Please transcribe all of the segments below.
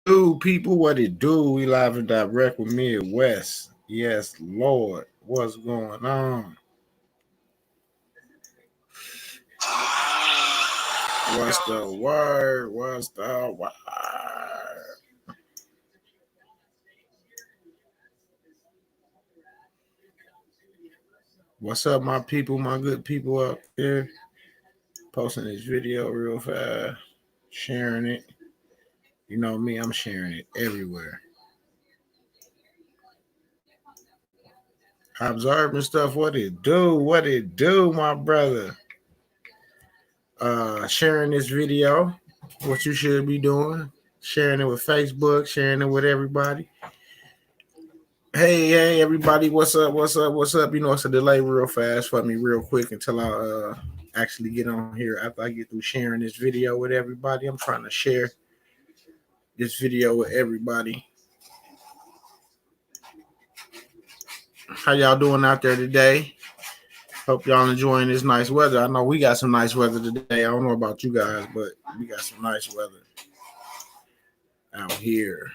do, people? What it do? We live and direct with Midwest. Yes, Lord. What's going on? What's the word? What's the word? What's up, my people, my good people up there? Posting this video real fast, sharing it. You know me, I'm sharing it everywhere. Observing stuff, what it do, my brother. Sharing this video, what you should be doing, sharing it with Facebook, sharing it with everybody. Hey, everybody, what's up? You know, it's a delay real fast for me, real quick until I actually get on here. After I get through sharing this video with everybody, I'm trying to share this video with everybody. How y'all doing out there today? Hope y'all enjoying this nice weather. I know we got some nice weather today. I don't know about you guys, but we got some nice weather out here.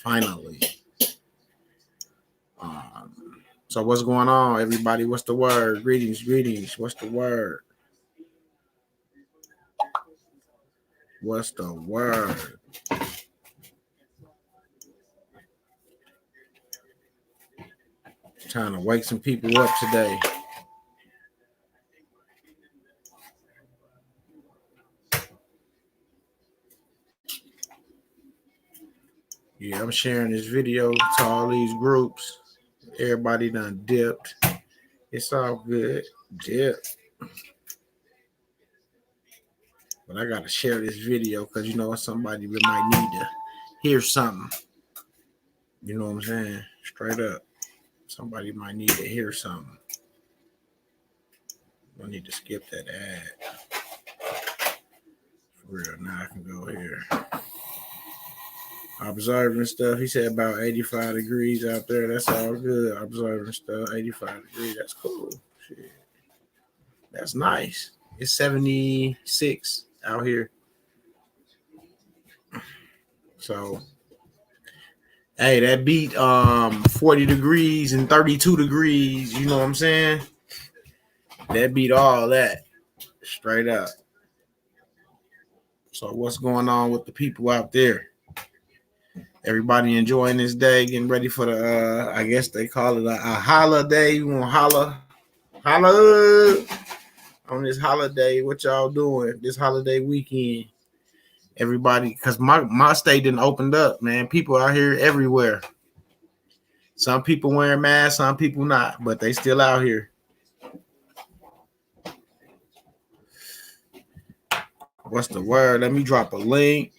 Finally. So what's going on, everybody? What's the word? Greetings. What's the word? What's the word? Trying to wake some people up today. Yeah, I'm sharing this video to all these groups. Everybody done dipped. It's all good. Dip. But I gotta share this video because you know somebody might need to hear something. You know what I'm saying? Straight up. Somebody might need to hear something. I need to skip that ad. For real. Now I can go here. Observing stuff. He said about 85 degrees out there. That's all good. Observing stuff. 85 degrees. That's cool. Shit. That's nice. It's 76 out here. So, hey, that beat 40 degrees and 32 degrees. You know what I'm saying? That beat all that. Straight up. So, what's going on with the people out there? Everybody enjoying this day, getting ready for the I guess they call it a holiday. You want holla on this holiday. What y'all doing this holiday weekend? Everybody, because my state didn't opened up, man. People out here everywhere. Some people wearing masks, some people not, but they still out here. What's the word? Let me drop a link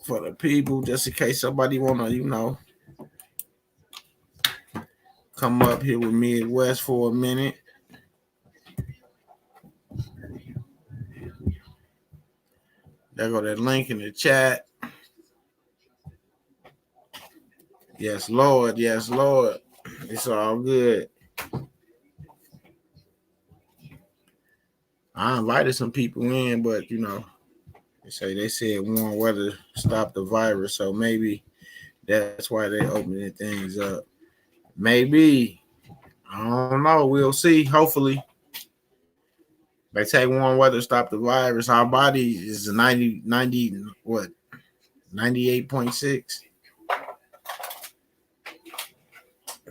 for the people, just in case somebody wanna, come up here with Midwest for a minute. There go that link in the chat. Yes, Lord. Yes, Lord. It's all good. I invited some people in, but they said warm weather stopped the virus, so maybe that's why they opening things up. Maybe. I don't know. We'll see. Hopefully. They say warm weather stop the virus. Our body is 98.6.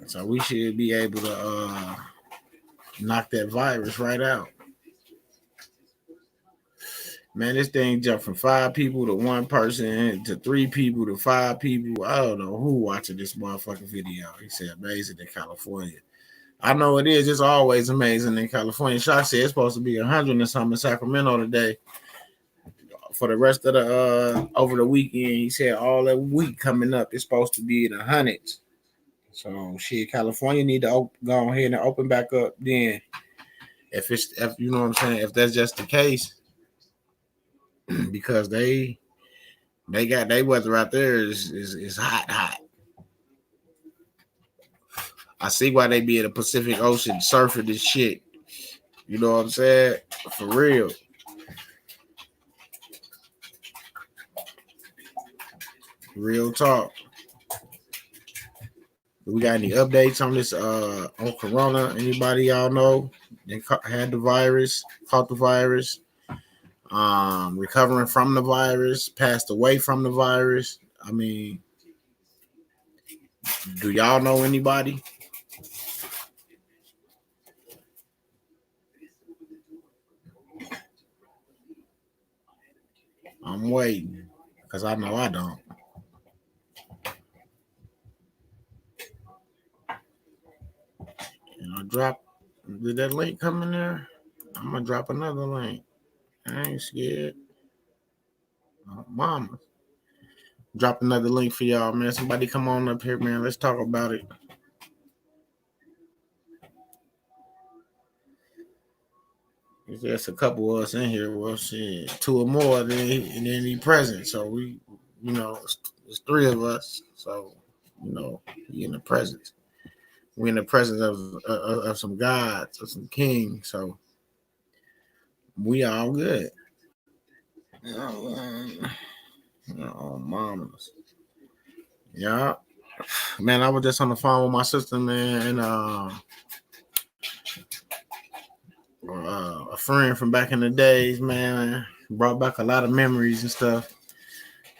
So we should be able to knock that virus right out. Man, this thing jumped from 5 people to 1 person to 3 people to 5 people. I don't know who watching this motherfucking video. He said amazing in California. I know it is. It's always amazing in California. Shock said it's supposed to be 100 or something in Sacramento today. For the rest of the over the weekend, he said all that week coming up, it's supposed to be in the hundreds. So shit, California need to go ahead and open back up. Then, if you know what I'm saying, if that's just the case, because they got their weather out there is hot. I see why they be in the Pacific Ocean surfing this shit. You know what I'm saying? For real. Real talk. We got any updates on this on Corona? Anybody y'all know they had the virus, caught the virus, recovering from the virus, passed away from the virus? I mean, do y'all know anybody? I'm waiting because I know I don't. And I drop. Did that link come in there? I'm gonna drop another link. I ain't scared. Oh, mama, drop another link for y'all, man. Somebody come on up here, man. Let's talk about it. There's a couple of us in here. Well, shit, two or more, then he present. So we, it's three of us. So he in the presence. We in the presence of some gods, of some kings. So we all good. Mamas. Yeah, man. I was just on the phone with my sister, man, and a friend from back in the days, man. Brought back a lot of memories and stuff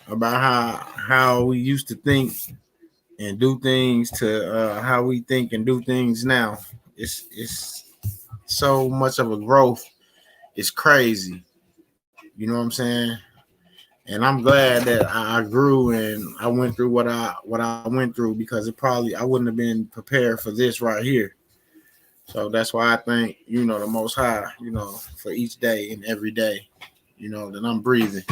about how we used to think and do things to how we think and do things now. It's so much of a growth. It's crazy. You know what I'm saying? And I'm glad that I grew and I went through what I went through because I wouldn't have been prepared for this right here. So that's why I thank, the Most High, for each day and every day, that I'm breathing.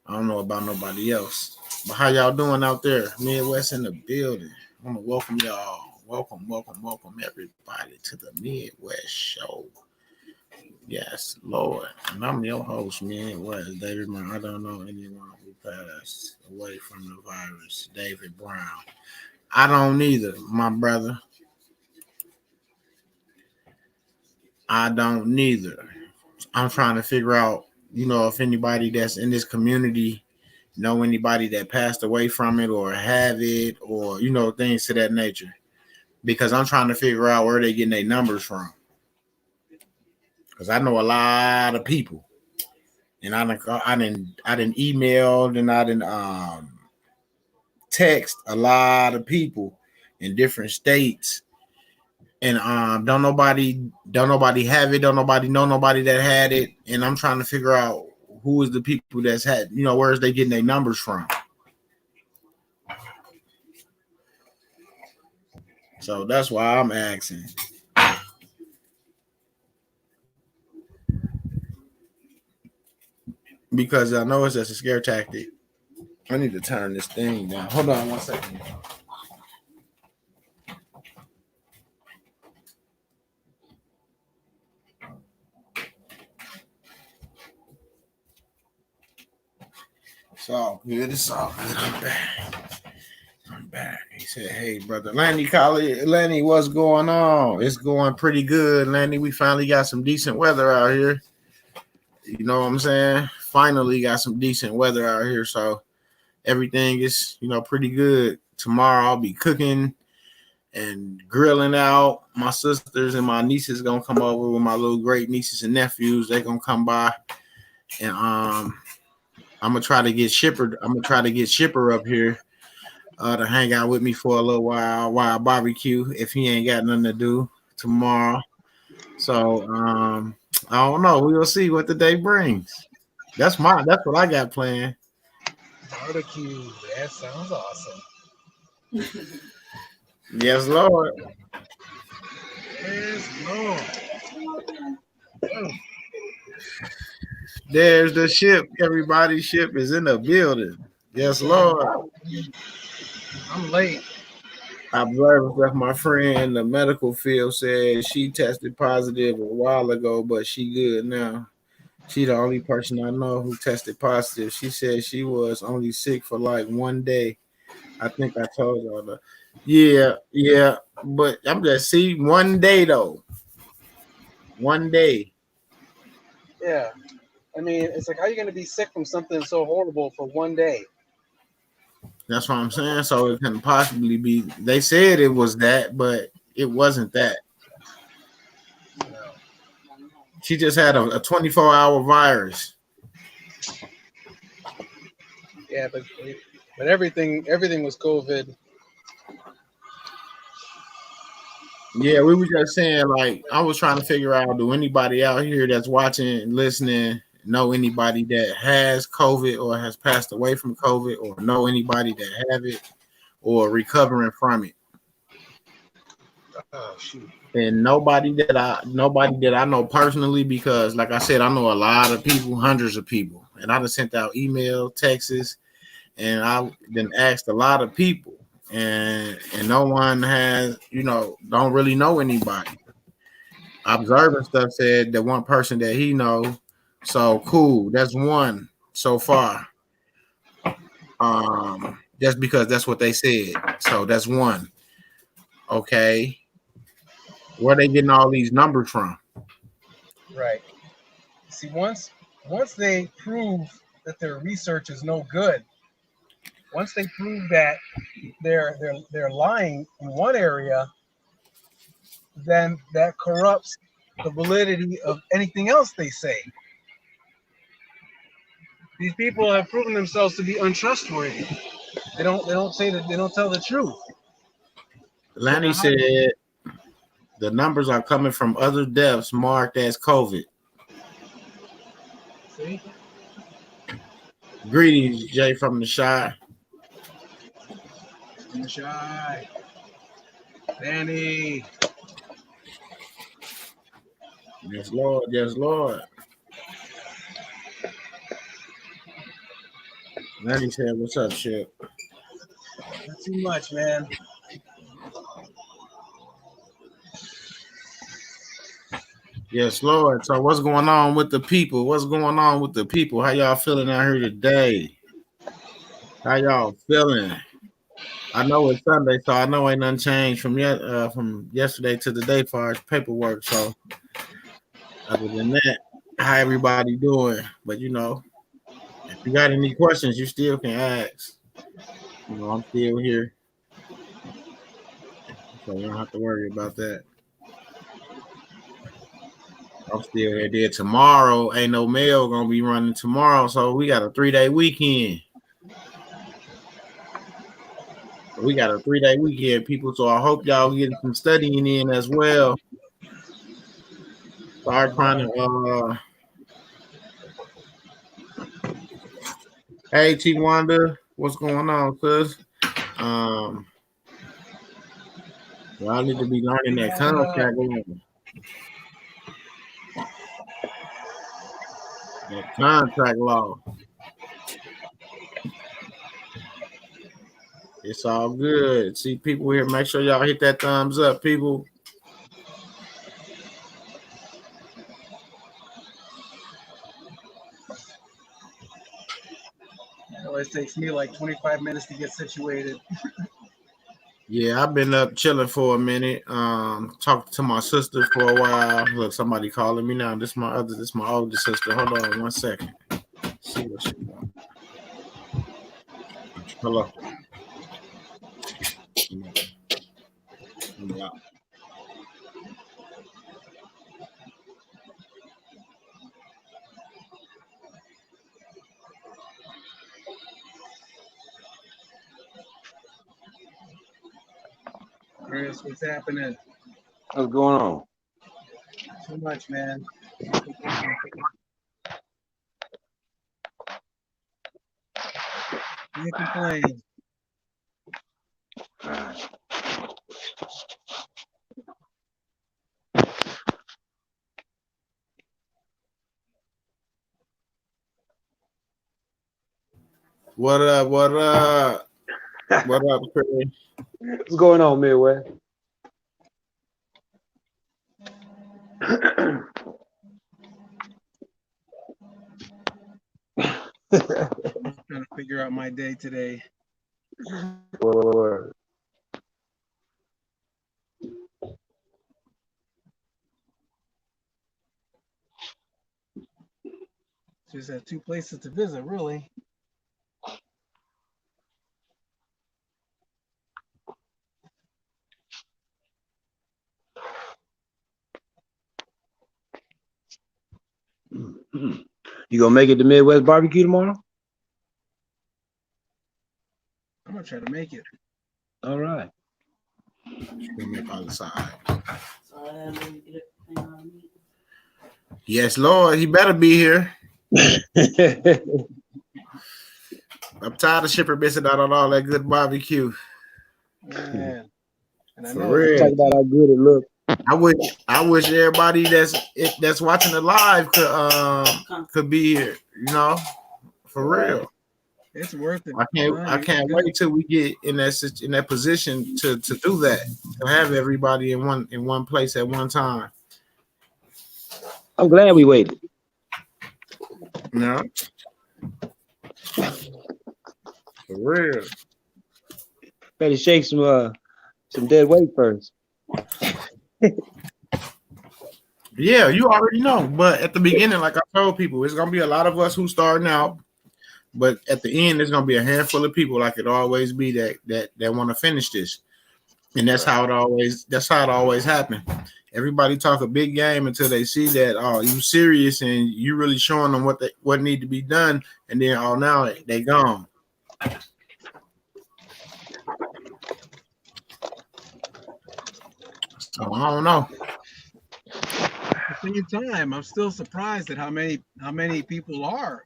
I don't know about nobody else. But how y'all doing out there? Midwest in the building. I want to welcome y'all. Welcome everybody to the Midwest Show. Yes, Lord. And I'm your host, Midwest, David Brown. I don't know anyone who passed away from the virus, David Brown. I don't either, my brother. I don't neither. I'm trying to figure out, if anybody that's in this community know anybody that passed away from it or have it or, things to that nature. Because I'm trying to figure out where they getting their numbers from. Because I know a lot of people. And I didn't email and I didn't text a lot of people in different states. And don't nobody have it, don't nobody know nobody that had it. And I'm trying to figure out who is the people that's had, where's they getting their numbers from. So that's why I'm asking. Because I know it's just a scare tactic. I need to turn this thing down. Hold on 1 second. It's all good. It's all good. I'm back. He said, "Hey, brother Lanny, what's going on? It's going pretty good, Lanny. We finally got some decent weather out here. You know what I'm saying? Finally got some decent weather out here, so everything is, pretty good. Tomorrow I'll be cooking and grilling out. My sisters and my nieces gonna come over with my little great nieces and nephews. They're gonna come by, and I'm gonna try to get Shipper up here." To hang out with me for a little while I barbecue if he ain't got nothing to do tomorrow. So I don't know. We will see what the day brings. That's what I got planned. Barbecue. That sounds awesome. Yes, Lord. Yes, Lord. There's the ship. Everybody's ship is in the building. Yes, Lord. I'm late. I observed with my friend in the medical field said she tested positive a while ago, but she good now. She the only person I know who tested positive. She said she was only sick for like 1 day. I think I told y'all that. Yeah. But I'm just 1 day though. 1 day. Yeah. I mean, it's like, how are you going to be sick from something so horrible for 1 day? That's what I'm saying. So it couldn't possibly be. They said it was that, but it wasn't that. No. She just had a 24-hour virus. Yeah, but everything was COVID. Yeah, we were just saying, like, I was trying to figure out, do anybody out here that's watching and listening know anybody that has COVID or has passed away from COVID, or know anybody that have it or recovering from it? Oh shoot. And nobody that I know personally, because like I said, I know a lot of people, hundreds of people, and I just sent out email, texts, and I then asked a lot of people, and no one has, don't really know anybody. Observing stuff said that one person that he know. So cool, that's one so far. Just because that's what they said. So that's one. Okay, where they getting all these numbers from? Right. See, once they prove that their research is no good, once they prove that they're lying in one area, then that corrupts the validity of anything else they say. These people have proven themselves to be untrustworthy. They don't say that, they don't tell the truth. So Lanny now how said the numbers are coming from other deaths marked as COVID. see? Greetings, Jay from the Shy. Shy. Danny. Yes, Lord. Yes, Lord. Lanny said, "What's up, shit?" Not too much, man. Yes, Lord. So what's going on with the people? What's going on with the people? How y'all feeling out here today? How y'all feeling? I know it's Sunday, so I know ain't nothing changed from yesterday to today as far as paperwork. So other than that, how everybody doing? But if you got any questions, you still can ask. I'm still here, so you don't have to worry about that. I'm still here. There tomorrow, ain't no mail gonna be running tomorrow, so we got a 3-day weekend. People. So I hope y'all getting some studying in as well. Start trying to. Hey, T Wanda, what's going on, sis? Um, y'all need to be learning that contract law. That contract law. It's all good. See people here. Make sure y'all hit that thumbs up, people. It always takes me like 25 minutes to get situated. Yeah, I've been up chilling for a minute. Talking to my sister for a while. Look, somebody calling me now. This my older sister. Hold on 1 second. See what she want. Hello. Yeah. Chris, what's happening? What's going on? Too much, man. Can't complain. What up? What up? What up, Chris? What's going on, Midway? Trying to figure out my day today. Word. Just have two places to visit, really. You gonna make it to Midwest barbecue tomorrow? I'm gonna try to make it. All right. We'll make all the side. So I gotta really get everything I need. Yes, Lord, he better be here. I'm tired of Shipper missing out on all that good barbecue. Man. And I For know real. Talk about how good it looks. I wish everybody that's watching the live could be here. You know, for real. it's worth it. I can't wait till we get in that position to do that, to have everybody in one place at one time. I'm glad we waited. No, for real. Better shake some dead weight first. Yeah, you already know. But at the beginning, like I told people, it's gonna be a lot of us who starting out. But at the end, there's gonna be a handful of people, like it always be, that want to finish this, and that's how it always happens. Everybody talk a big game until they see that you serious and you really showing them what need to be done, and then now they gone. So I don't know. At the same time, I'm still surprised at how many people are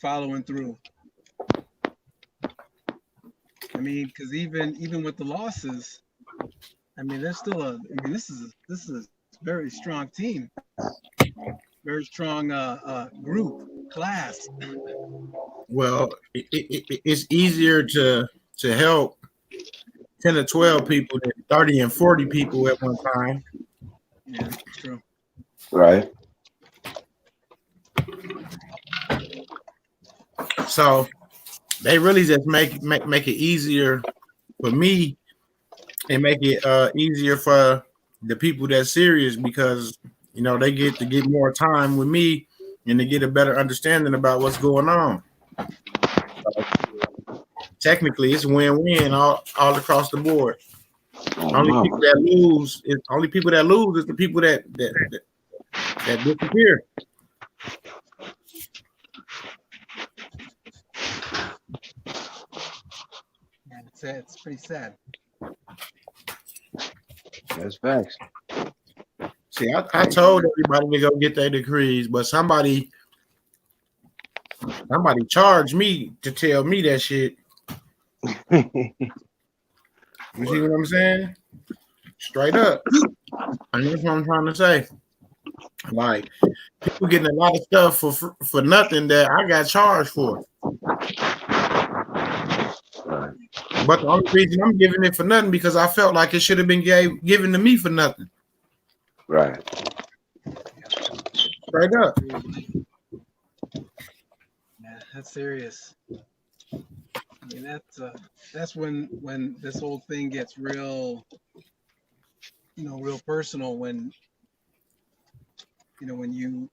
following through. I mean, because even with the losses, I mean, there's still this is a very strong team, very strong group class. Well, it's easier to help 10 or 12 people than 30 and 40 people at one time. Yeah, it's true. Right. So they really just make it easier for me and make it easier for the people that's serious, because they get to get more time with me and to get a better understanding about what's going on. Technically, it's win-win all across the board. Only people that lose is the people that disappear. Yeah, it's pretty sad. That's facts. See, I told everybody to go get their degrees, but somebody charged me to tell me that shit. You see what I'm saying? Straight up. And that's what I'm trying to say. Like, people getting a lot of stuff for nothing that I got charged for. But the only reason I'm giving it for nothing because I felt like it should have been given to me for nothing. Right. Straight up. Yeah, that's serious. I mean, that's when this whole thing gets real, real personal. When you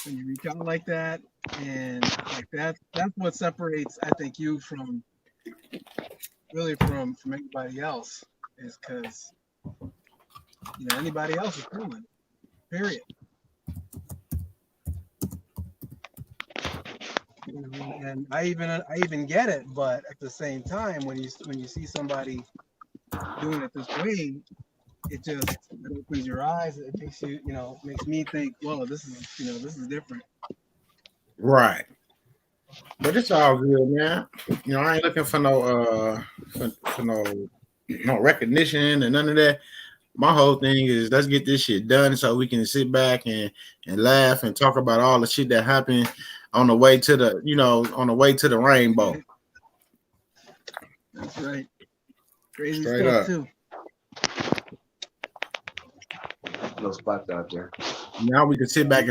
reach out like that, and like that's what separates, I think, you from anybody else, is because anybody else is fooling. Period. And I even get it, but at the same time, when you see somebody doing it this way, it opens your eyes. It makes makes me think, well, this is different. Right. But it's all good, man. I ain't looking for no no recognition and none of that. My whole thing is let's get this shit done so we can sit back and laugh and talk about all the shit that happened on the way to the rainbow. That's right. Crazy Straight stuff up. too. No spots out there. Now we can sit back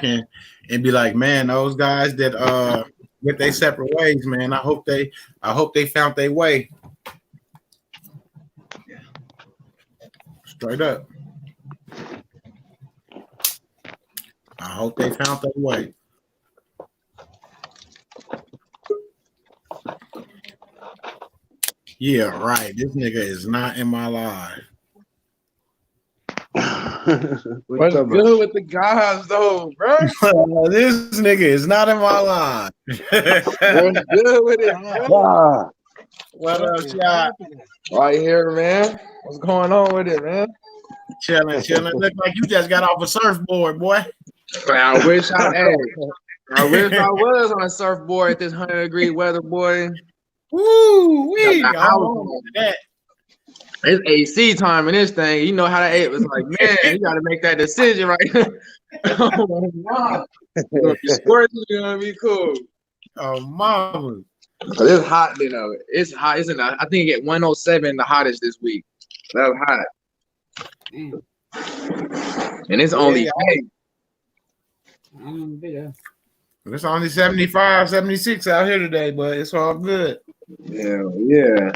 and be like, man, those guys that went their separate ways, man. I hope they found their way. Yeah. Straight up. I hope they found their way. Yeah, right. This nigga is not in my life. What's good with the guys though, bro? This nigga is not in my line. What's good with it, bro? Ah, What up, y'all? Right here, man. What's going on with it, man? Chilling. Look like you just got off a surfboard, boy. I wish I was on a surfboard at this 100-degree weather, boy. Woo wee! Got the house. That. It's AC time in this thing. You know how that it was like, man, you got to make that decision right now. Oh, wow. Sports is gonna be cool. Oh, mama. But it's hot, you know. It's hot, isn't it? I think it get 107 the hottest this week. That was hot. And it's only May. It's only 75, 76 out here today, but it's all good. Yeah.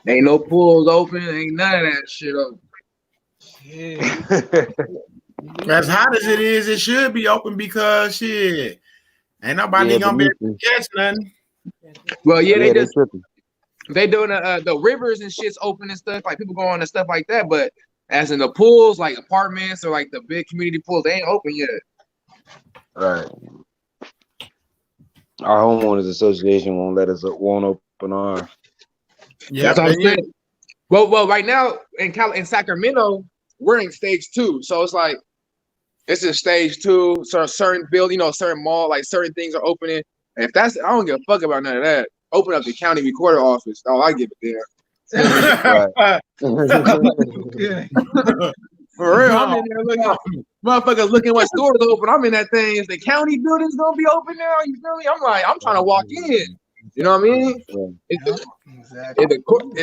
Ain't no pools open, ain't none of that shit open. As hot as it is, it should be open because shit. Ain't nobody gonna be able to catch nothing. Well, yeah, they doing the rivers and shit's open and stuff, like people go on and stuff like that, but as in the pools, like apartments or like the big community pools, they ain't open yet. right. Our homeowners association won't open our. Yeah, That's what I'm saying. Well, right now in Sacramento, we're in stage 2, so it's like it's in stage 2. So certain certain mall, like certain things are opening. And if that's, I don't give a fuck about none of that. Open up the county recorder office. Oh, I give it there. For real, I'm in there looking, motherfuckers looking what stores open. I'm in that thing. Is the county building's gonna be open now? You feel me? I'm like, I'm trying to walk in. You know what I mean? Is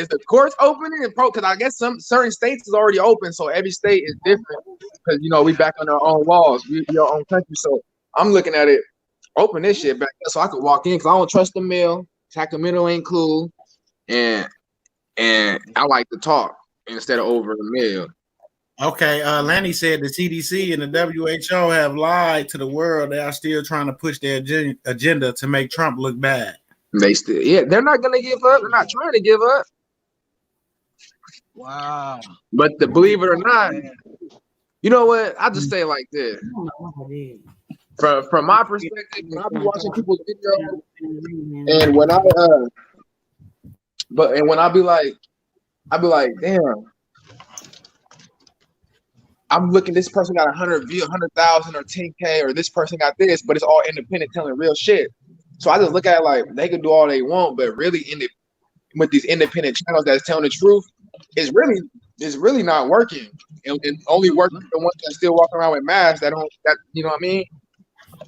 the courts opening and because I guess some certain states is already open, so every state is different. Because we back on our own laws, we our own country. So I'm looking at it, open this shit back so I could walk in because I don't trust the mail. Sacramento ain't cool, and I like to talk instead of over the mail. Okay, Lanny said the CDC and the WHO have lied to the world. They are still trying to push their agenda to make Trump look bad. They still, they're not gonna give up. They're not trying to give up. Wow. But believe it or not, you know what? I just say it like this. From my perspective, when I be watching people's videos, and when I be like, damn. I'm looking, this person got 100,000 or 10K, or this person got this, but it's all independent telling real shit. So I just look at it like they can do all they want, but really with these independent channels that's telling the truth, it's really not working. And only working for the ones that still walking around with masks that you know what I mean?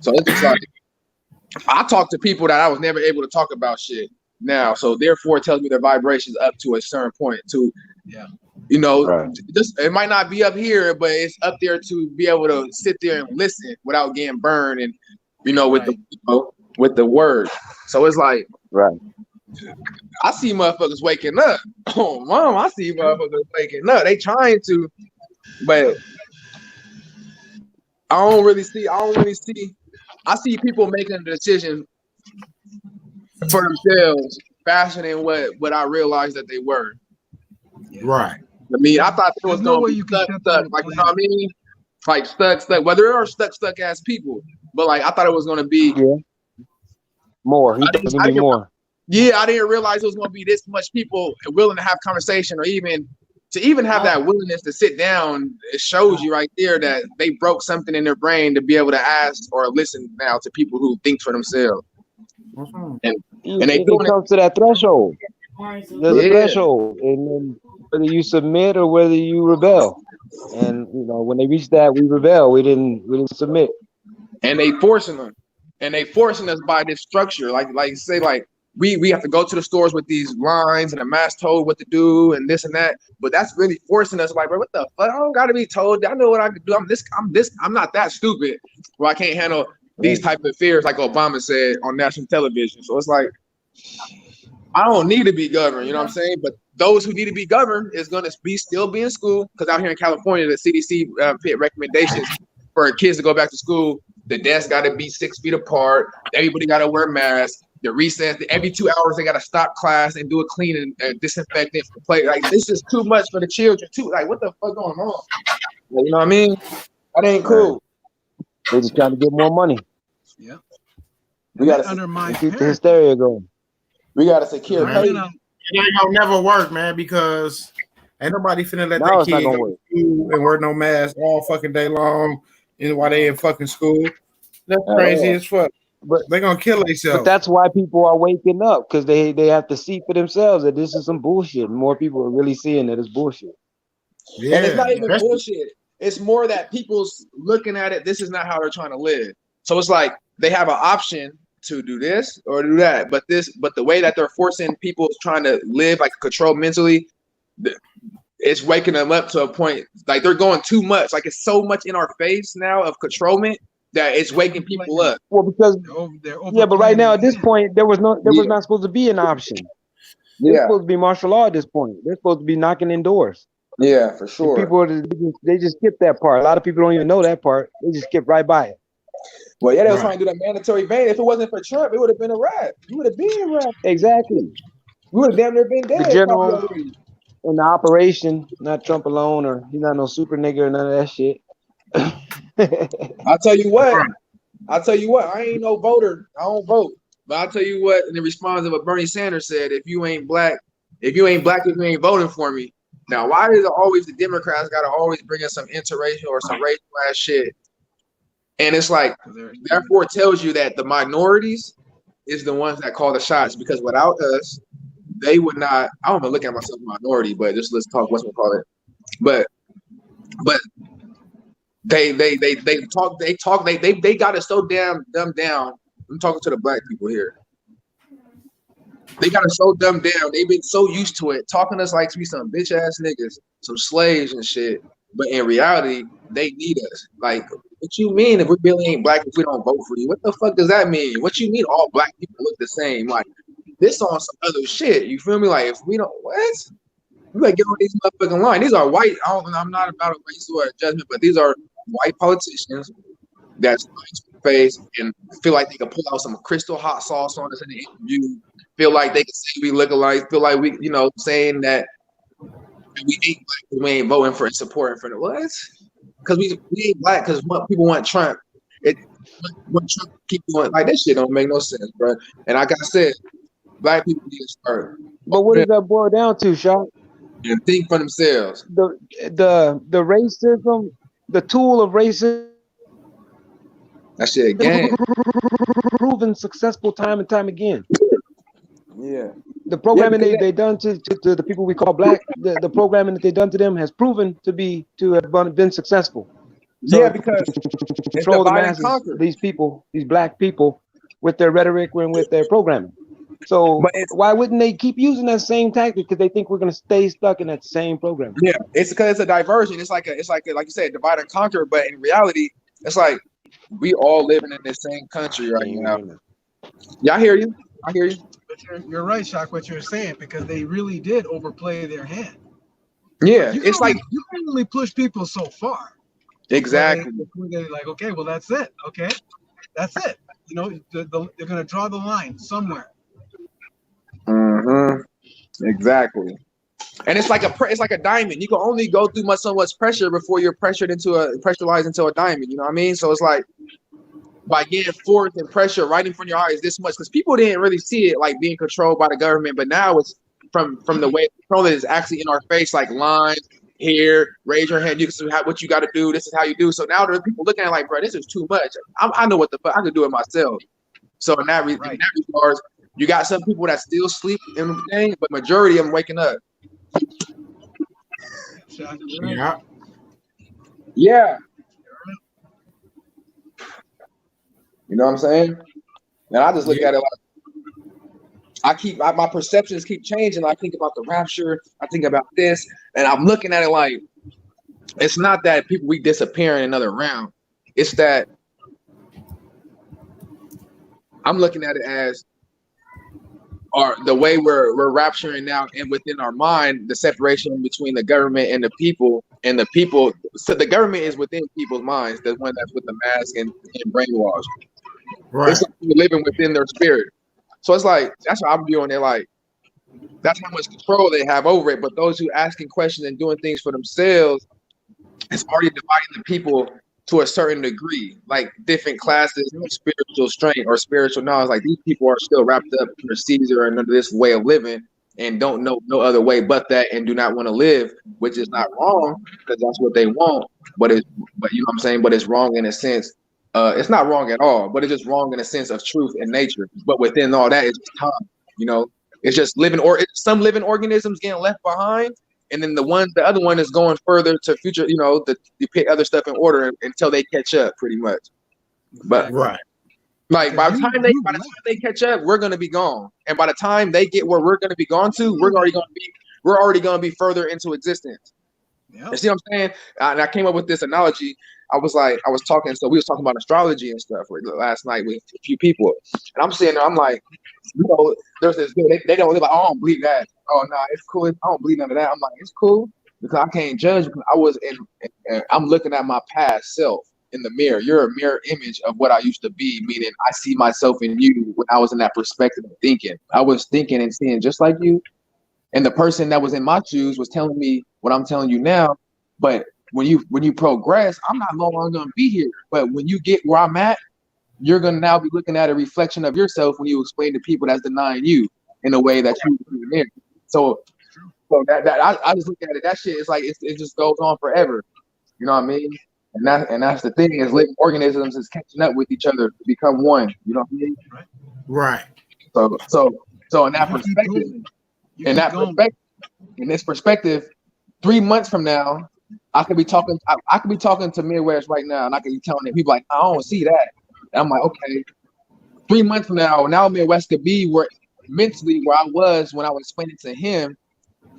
So it's just like, I talk to people that I was never able to talk about shit now. So therefore it tells me their vibration's up to a certain point too. Yeah. It might not be up here, but it's up there to be able to sit there and listen without getting burned, and with the word. So it's like, right. I see motherfuckers waking up. Oh, mom, I see motherfuckers waking up. They trying to, but I don't really see. I see people making a decision for themselves faster than what I realized that they were. Right. I mean, I thought there was no way you stuck, like, you know what I mean? Like stuck. Well, there are stuck ass people, but like I thought it was gonna be more. More. Yeah, I didn't realize it was gonna be this much people willing to have conversation, or even have that willingness to sit down. It shows you right there that they broke something in their brain to be able to ask or listen now to people who think for themselves. And they comes to that threshold. There's a threshold, and then whether you submit or whether you rebel. And when they reach that, we rebel. We didn't submit. And they forcing them, and they forcing us by this structure. Like we have to go to the stores with these lines and a mask told what to do and this and that. But that's really forcing us. Like, bro, what the fuck? I don't gotta be told. I know what I can do. I'm not that stupid where I can't handle these type of fears, like Obama said on national television. So it's like, I don't need to be governed, you know what I'm saying? But those who need to be governed is going to still be in school, because out here in California, the CDC put recommendations for kids to go back to school. The desks got to be 6 feet apart. Everybody got to wear masks. The recess, every 2 hours, they got to stop class and do a cleaning and disinfectant for play. Like, this is too much for the children, too. Like, what the fuck going on? You know what I mean? That ain't cool. They just trying to get more money. Yeah. We gotta under my Keep the hysteria going. We gotta secure Right. pay. It ain't gonna never work, man, because ain't nobody finna let No, their it's not kids gonna go work. to school and wear no mask all fucking day long and while they in fucking school. That's crazy as fuck. But they're gonna kill But themselves. that's why people are waking up, because they have to see for themselves that this is some bullshit. More people are really seeing that it's bullshit. Yeah, And it's not even bullshit. It's more that people's looking at it. This is not how they're trying to live. So it's like they have an option to do this or do that. But the way that they're forcing people trying to live like control mentally, it's waking them up to a point like they're going too much. Like it's so much in our face now of controlment that it's waking people up. Well, because yeah, but right now at this point there was not supposed to be an option. It's supposed to be martial law at this point. They're supposed to be knocking in doors. Yeah, for sure. And people they just skip that part. A lot of people don't even know that part. They just skip right by it. Well, yeah, they were trying to do that mandatory ban. If it wasn't for Trump, it would have been a wrap. You would have been a wrap. Exactly. We would have damn near been dead. The general in the operation, not Trump alone, or he's not no super nigga or none of that shit. I'll tell you what. I ain't no voter. I don't vote. But I'll tell you what, in the response of what Bernie Sanders said, if you ain't black, if you ain't voting for me. Now, why is it always the Democrats got to always bring in some interracial or some racial ass shit? And it's like, therefore, it tells you that the minorities is the ones that call the shots, because without us, they would not. I don't even look at myself minority, but just let's talk. What's we call it? But they got us so damn dumbed down. I'm talking to the black people here. They got us so dumbed down. They've been so used to it, talking to us like we some bitch ass niggas, some slaves and shit. But in reality, they need us. Like, what you mean if we really ain't black if we don't vote for you? What the fuck does that mean? What you mean all black people look the same? Like, this on some other shit. You feel me? Like, if we don't, what? We gotta get on these motherfucking line. These are white. I'm not about a race or a judgment, but these are white politicians that's face and feel like they can pull out some crystal hot sauce on us in the interview. Feel like they can say we look alike. Feel like we, saying that we ain't black, we ain't voting for and supporting for the what? Because we ain't black because people want Trump. What Trump keep doing, like that shit don't make no sense, bro. And like I said, black people need to start. But what does that boil down to, Sean? And think for themselves. The racism, the tool of racism. That shit again. Proven successful time and time again. Yeah. The programming they done to the people we call black, the programming that they done to them has proven to have been successful. So yeah, because control the masses, these people, these black people, with their rhetoric and with their programming. So why wouldn't they keep using that same tactic? Because they think we're gonna stay stuck in that same program. Yeah, it's because it's a diversion. It's like you said, divide and conquer. But in reality, it's like we all living in the same country right now. Yeah, I hear you. But you're right, Shock, what you're saying, because they really did overplay their hand. Yeah, you can only push people so far. Exactly. They're like, okay, well, that's it. Okay, that's it. They're gonna draw the line somewhere. Mm-hmm. Exactly. And it's like a diamond. You can only go through so much pressure before you're pressurized into a diamond. You know what I mean? So it's like by getting force and pressure right in front of your eyes this much, because people didn't really see it like being controlled by the government, but now it's from the way control is actually in our face, like lines here, raise your hand, you can see what you got to do. This is how you do. So now there are people looking at it like, bro, this is too much. I know what the fuck I could do it myself. So in that regard, you got some people that still sleep in the thing, but majority of them waking up. Yeah. Yeah. You know what I'm saying? And I just look at it like my perceptions keep changing. I think about the rapture. I think about this, and I'm looking at it like it's not that we disappear in another round. It's that I'm looking at it as the way we're rapturing now, and within our mind, the separation between the government and the people, So the government is within people's minds, the one that's with the mask and brainwashed. Right. It's like living within their spirit. So it's like that's what I'm viewing it like. That's how much control they have over it. But those who asking questions and doing things for themselves, it's already dividing the people to a certain degree, like different classes of spiritual strength or spiritual knowledge. Like these people are still wrapped up under Caesar and under this way of living and don't know no other way but that and do not want to live, which is not wrong because that's what they want. But you know what I'm saying? But it's wrong in a sense. It's not wrong at all, but it's just wrong in a sense of truth and nature. But within all that is just time, you know, it's just some living organisms getting left behind. And then the other one is going further to future, you know, you put other stuff in order until they catch up, pretty much. But right, like by the time they catch up, we're gonna be gone. And by the time they get where we're gonna be gone to, we're already gonna be further into existence. Yep. You see what I'm saying? And I came up with this analogy. We was talking about astrology and stuff last night with a few people, and I'm sitting there, I'm like, you know, there's this dude, they don't live like, oh, I don't believe that. Oh no, it's cool. I don't believe none of that. I'm like, it's cool because I can't judge because I was I'm looking at my past self in the mirror. You're a mirror image of what I used to be, meaning I see myself in you when I was in that perspective of thinking. I was thinking and seeing just like you. And the person that was in my shoes was telling me what I'm telling you now. But when you progress, I'm not no longer gonna be here. But when you get where I'm at, you're gonna now be looking at a reflection of yourself when you explain to people that's denying you in a way that you in. So that I just look at it. That shit is like it just goes on forever. You know what I mean? And that's the thing is living organisms is catching up with each other to become one. You know what I mean? Right. So in that perspective, in this perspective, 3 months from now, I could be talking to Midwest right now, and I could be telling them people like, I don't see that. And I'm like, okay. 3 months from now Midwest could be where mentally where I was when I was explaining to him,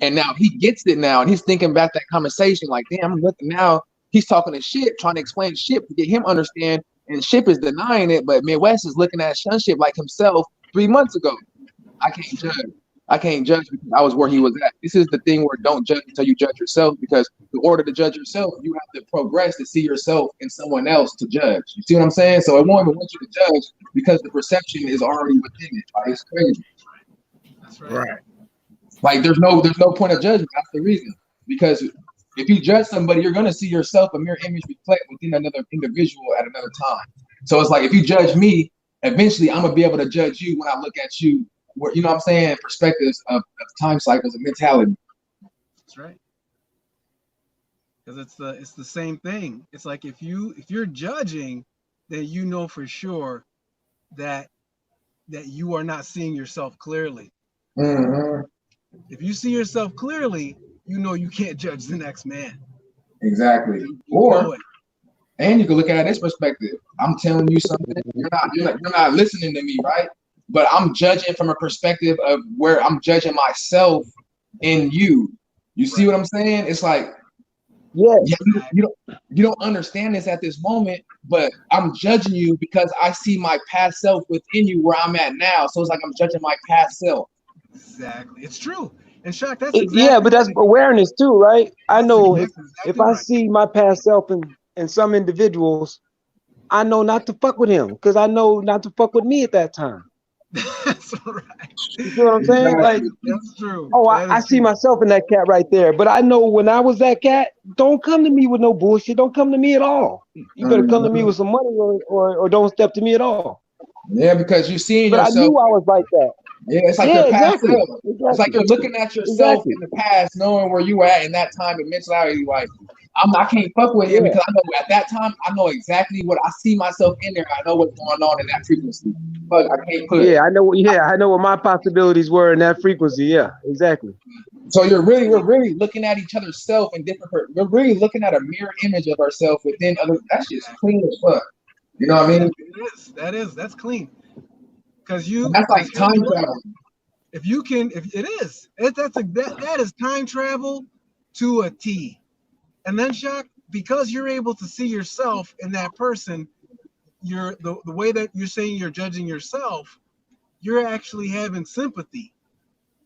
and now he gets it now, and he's thinking back that conversation like, damn, I'm looking now. He's talking to Ship, trying to explain Ship to get him understand, and Ship is denying it, but Midwest is looking at Ship like himself 3 months ago. I can't judge because I was where he was at. This is the thing where don't judge until you judge yourself, because in order to judge yourself, you have to progress to see yourself in someone else to judge. You see what I'm saying? So it won't even want you to judge because the perception is already within it. Like, it's crazy. That's right. Like there's no point of judgment. That's the reason. Because if you judge somebody, you're gonna see yourself, a mirror image reflect within another individual at another time. So it's like if you judge me, eventually I'm gonna be able to judge you when I look at you. Where, you know what I'm saying, perspectives of time cycles and mentality. That's right. Because it's the same thing. It's like if you're judging, then you know for sure that you are not seeing yourself clearly. Mm-hmm. If you see yourself clearly, you know you can't judge the next man. Exactly. And you can look at it this perspective. I'm telling you something. You're not listening to me, right? But I'm judging from a perspective of where I'm judging myself in you. You see what I'm saying? It's like, you don't understand this at this moment, but I'm judging you because I see my past self within you where I'm at now. So it's like I'm judging my past self. Exactly. It's true. And Shock, that's exactly but that's awareness too, right? I know if I see my past self in some individuals, I know not to fuck with him because I know not to fuck with me at that time. That's right. You see what I'm saying? Like, that's true. Oh, I see myself in that cat right there. But I know when I was that cat, don't come to me with no bullshit. Don't come to me at all. You better come to me with some money or don't step to me at all. Yeah, because you see yourself. But I knew I was like that. Yeah, it's like your past self. It's like you're looking at yourself in the past, knowing where you were at in that time and mentality. Like, I can't fuck with him because I know at that time I know exactly what I see myself in there. I know what's going on in that frequency. But I can't put. I know what my possibilities were in that frequency. Yeah, exactly. So we're really looking at each other's self in different. We're really looking at a mirror image of ourselves within other. That's just clean as fuck. You know what I mean? That's clean. Because that's like time travel. That is time travel to a T. And then Shock, because you're able to see yourself in that person, you're the way that you're saying you're judging yourself, you're actually having sympathy.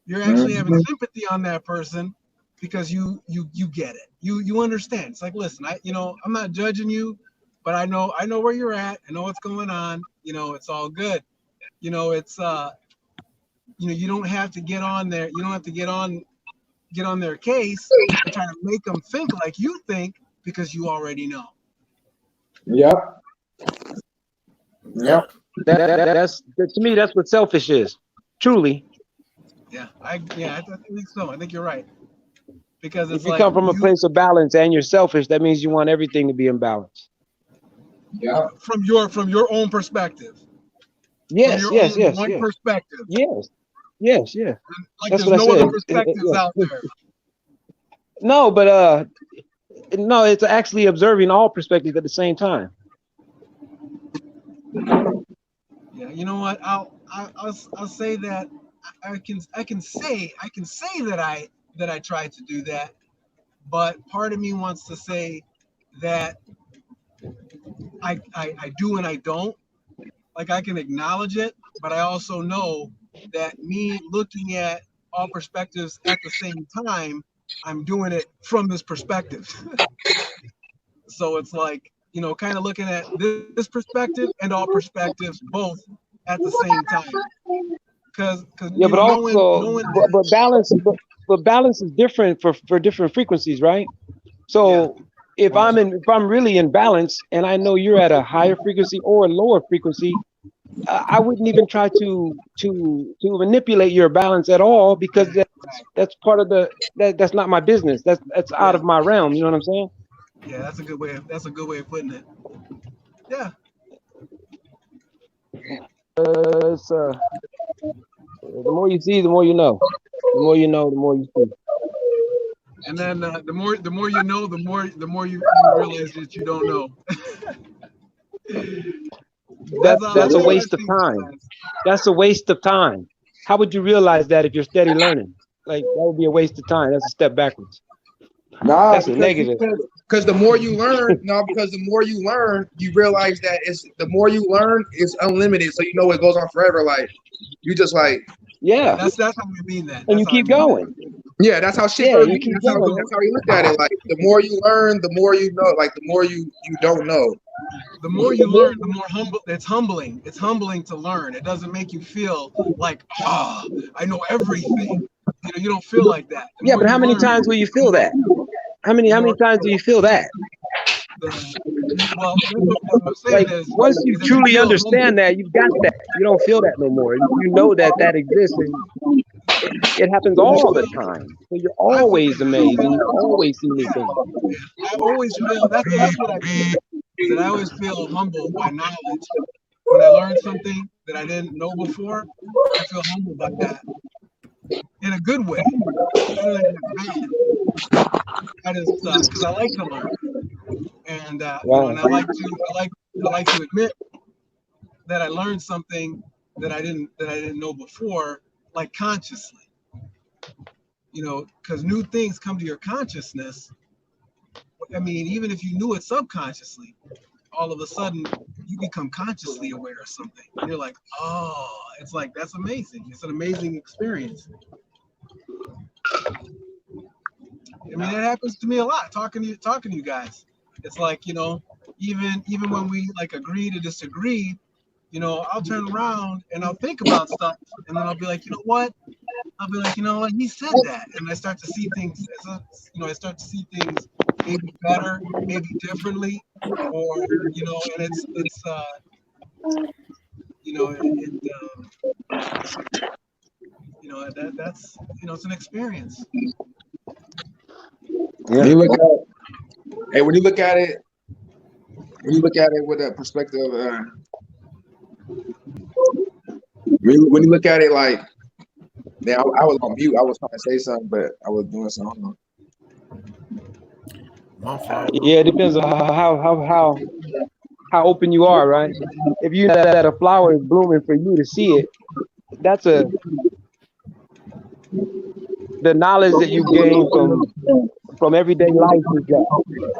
You're actually having sympathy on that person because you get it. You understand. It's like, listen, I'm not judging you, but I know where you're at. I know what's going on. It's all good. It's you don't have to get on there. You don't have to get on their case and try to make them think like you think, because you already know. Yep. Yep. That's to me. That's what selfish is. Truly. Yeah, I think so. I think you're right. Because it's if you like come from a place of balance and you're selfish, that means you want everything to be in balance. Yeah. From your own perspective. Yes, from yes, your own yes, one yes. perspective. Yes, yes, yeah. Like That's there's what I no other said. perspectives out there. No, but no, it's actually observing all perspectives at the same time. Yeah, you know what? I'll say that I can say that I tried to do that, but part of me wants to say that I do and I don't. Like I can acknowledge it, but I also know that me looking at all perspectives at the same time, I'm doing it from this perspective. So it's like, you know, kind of looking at this perspective and all perspectives both at the same time. Because yeah, but also, knowing but balance is different for different frequencies, right? So if I'm really in balance and I know you're at a higher frequency or a lower frequency, I wouldn't even try to manipulate your balance at all, because that's part of that's not my business. That's out of my realm. You know what I'm saying? Yeah, that's a good way of putting it. Yeah. The more you see, the more you know. The more you know, the more you see. And then the more you know, the more you realize that you don't know. That's a waste of time. That's a waste of time. How would you realize that if you're steady learning? Like, that would be a waste of time. That's a step backwards. Nah, that's a negative. Because the more you learn, because the more you learn, you realize that the more you learn, it's unlimited. So you know it goes on forever. Like you just like That's how we mean that. And you keep going. Yeah, that's how shit. Yeah, you keep going. That's how he looked at it. Like the more you learn, the more you know. Like the more you don't know. The more you learn, the more humble. It's humbling. It's humbling to learn. It doesn't make you feel like, I know everything. You know, you don't feel like that. Yeah, but how many times will you feel that? How many times do you feel that? Well, what I'm saying is, once you truly understand that, you've got that. You don't feel that no more. You know that exists, and it happens all the time. So you're always amazed, and you always see new things. I always feel that's what I feel. Is that I always feel humbled by knowledge. When I learn something that I didn't know before, I feel humbled by that. In a good way. Not in a bad. I just because I like to learn. And and I like to admit that I learned something that I didn't know before, like consciously. You know, because new things come to your consciousness. I mean, even if you knew it subconsciously, all of a sudden you become consciously aware of something. And you're like, oh, it's like, that's amazing. It's an amazing experience. I mean, it happens to me a lot talking to you guys. It's like, you know, even when we like agree to disagree, you know, I'll turn around and I'll think about stuff, and then I'll be like, you know what? I'll be like, you know what? He said that, and I start to see things. I start to see things maybe better, maybe differently, or you know, and it's you know, you know, that's you know, it's an experience. Yeah. When you look at it with a perspective, when you look at it like, man, I was on mute. I was trying to say something, but I was doing something. Yeah, it depends on how open you are, right? If you know that a flower is blooming for you to see it, that's the knowledge that you gain from everyday life is that.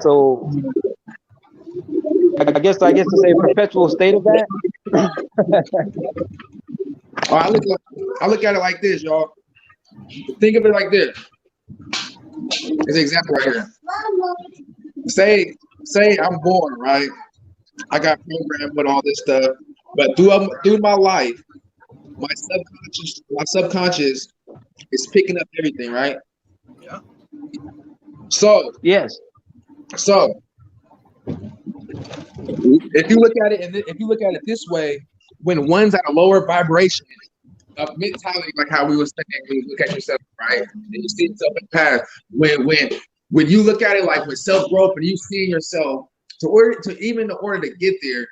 So I guess to say perpetual state of that. I look at it like this, y'all. Think of it like this. It's an example right here. Say I'm born, right? I got programmed with all this stuff, but through my life, my subconscious is picking up everything, right? Yeah. So yes, So if you look at it, and if you look at it this way, when one's at a lower vibration of mentality, like how we were saying, when you look at yourself, right, and you see yourself in the past, when you look at it like with self growth and you see yourself, in order to get there,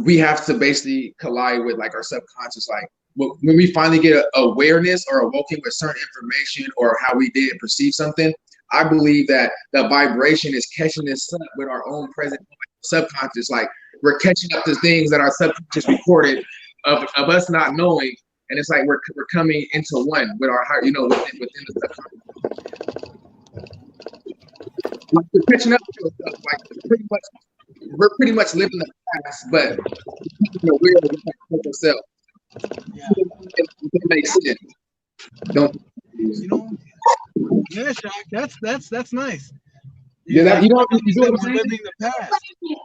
we have to basically collide with like our subconscious, like when we finally get a awareness or awoken with certain information or how we did perceive something. I believe that the vibration is catching us up with our own present subconscious. Like we're catching up to things that our subconscious recorded of us not knowing, and it's like we're coming into one with our heart, within the subconscious. Like we're catching up to ourselves. Like we're pretty much living the past, but we're with ourselves. Yeah. It makes sense. Don't. Yeah, Shaq, that's nice. You know what I'm We're saying? living the past.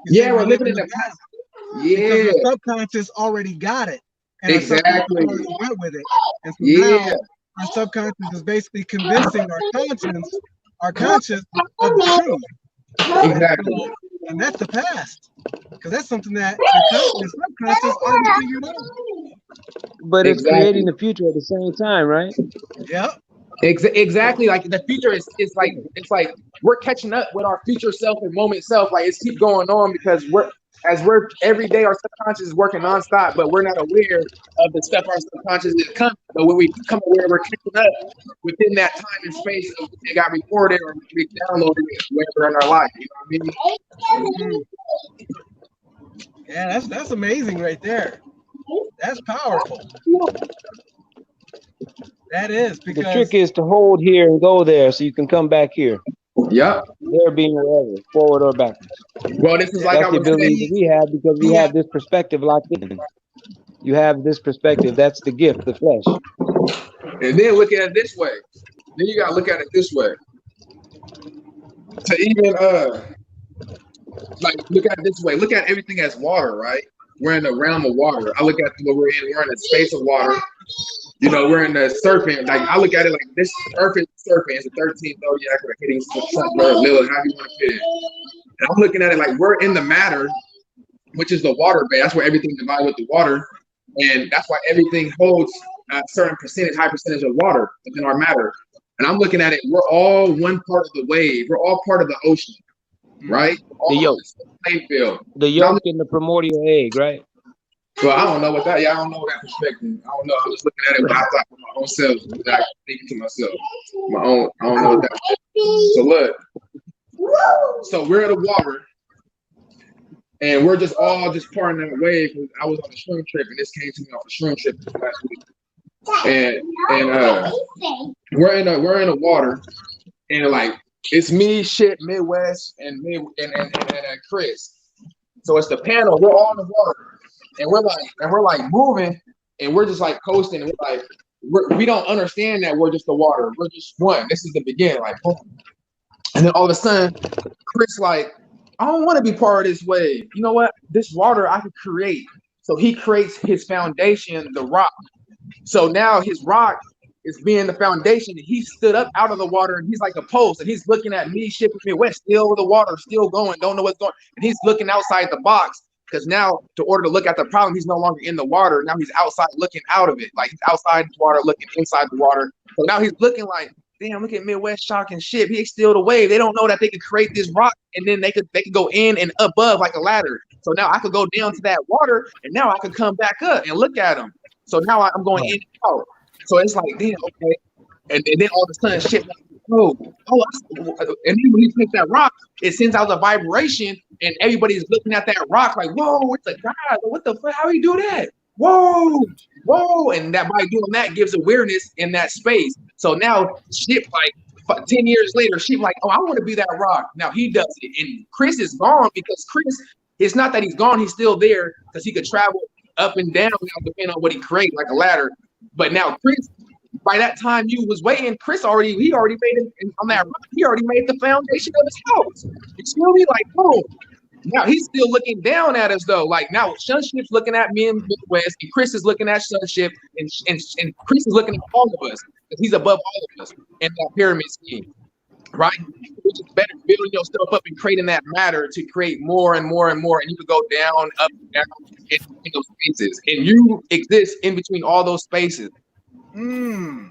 Yeah, we're living in the past. Yeah, because the subconscious already got it, and exactly. our subconscious already went with it, and so now our subconscious is basically convincing our conscious of the truth. Exactly. And that's the past, because that's something that the subconscious already figured out. But it's creating the future at the same time, right? Yep. Exactly. Like the future is it's like we're catching up with our future self and moment self. Like it's keep going on because we're every day our subconscious is working nonstop, but we're not aware of the stuff our subconscious is coming. But when we become aware, we're catching up within that time and space of it got recorded or we downloaded it wherever in our life. You know what I mean? Yeah, that's amazing right there. That's powerful. That is, because the trick is to hold here and go there so you can come back here. Yep. There being wherever, forward or backwards. Well, this is like that's the ability that we have because we have this perspective locked in. You have this perspective. That's the gift, the flesh. And then look at it this way. Then you gotta look at it this way. To even look at it this way. Look at everything as water, right? We're in the realm of water. I look at what we're in. We're in a space of water. We're in the serpent. Like I look at it like this earth is a serpent. It's a 13 zodiac or hitting Lilith, how you want to fit it. And I'm looking at it like we're in the matter, which is the water bed. That's where everything divides with the water. And that's why everything holds a certain high percentage of water within our matter. And I'm looking at it, we're all one part of the wave. We're all part of the ocean, right? The yolk. The yolk in the primordial egg, right? Well, I don't know what that. Yeah, I don't know that perspective. I don't know. I'm just looking at it when I thought for my own self. I thinking to myself, my own. I don't know what that. So look. So we're in the water, and we're just all part of that wave. I was on a shroom trip, and this came to me off a shroom trip last week. And we're in the water, and like it's me, Midwest, and Chris. So it's the panel. We're all in the water. And we're like moving, and we're just like coasting. And we're like, we don't understand that we're just the water. We're just one. This is the beginning, like boom. And then all of a sudden, Chris like, I don't want to be part of this wave. You know what? This water I could create. So he creates his foundation, the rock. So now his rock is being the foundation. He stood up out of the water, and he's like a post, and he's looking at me, shipping Midwest, still the water, still going, don't know what's going. And he's looking outside the box. Because now, to order to look at the problem, he's no longer in the water. Now he's outside looking out of it. Like he's outside the water, looking inside the water. So now he's looking like, damn, look at Midwest shocking shit. He still the wave. They don't know that they could create this rock, and then they could go in and above like a ladder. So now I could go down to that water, and now I could come back up and look at him. So now I'm going in and out. So it's like, damn, okay. And then all of a sudden, shit, like, and then when you take that rock, it sends out a vibration, and everybody's looking at that rock like, whoa, it's a god. What the fuck? How do you do that? Whoa. And that by doing that gives awareness in that space. So now Ship, like 10 years later, Ship like, oh, I want to be that rock. Now he does it. And Chris is gone because Chris, it's not that he's gone, he's still there because he could travel up and down depending on what he created, like a ladder. But now Chris, by that time you was waiting, Chris he already made it on that rock. He already made the foundation of his house. You feel me? Like, boom. Now he's still looking down at us though. Like now Sunship's looking at me in Midwest, and Chris is looking at Sunship, and Chris is looking at all of us because he's above all of us in that pyramid scheme. right? You're just better building yourself up and creating that matter to create more and more and more, and you could go down, up, down in those spaces, and you exist in between all those spaces. Wow,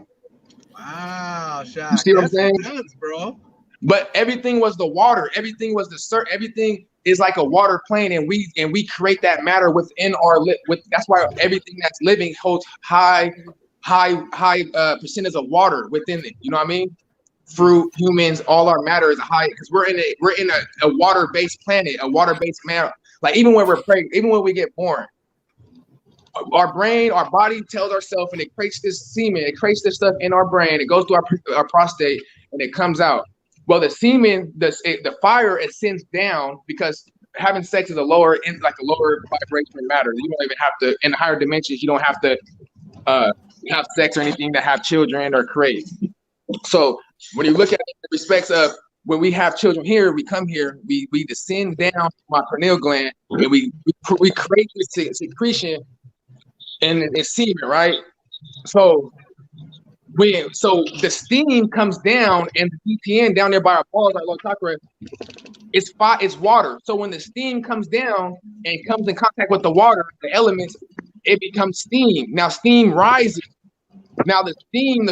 You Shaq. see what I'm That's saying? intense, bro. But everything was the water. Everything was the everything is like a water plane, and we create that matter within our with. That's why everything that's living holds high percentage of water within it. You know what I mean? Fruit, humans, all our matter is high because we're in a water-based planet, a water-based matter. Like even when we're pregnant, even when we get born, our brain, our body tells ourselves, and it creates this semen, it creates this stuff in our brain. It goes to our prostate, and it comes out. Well, the semen, the fire, it sends down because having sex is a lower vibration matter. You don't even have to, in higher dimensions, you don't have to have sex or anything to have children or create. So when you look at it in respects of when we have children here, we come here, we descend down from our pineal gland, and we create this secretion, and it's semen, right? So the steam comes down, and the DPN down there by our balls, our lower chakra, it's water. So when the steam comes down and comes in contact with the water, the elements, it becomes steam. Now steam rises. Now the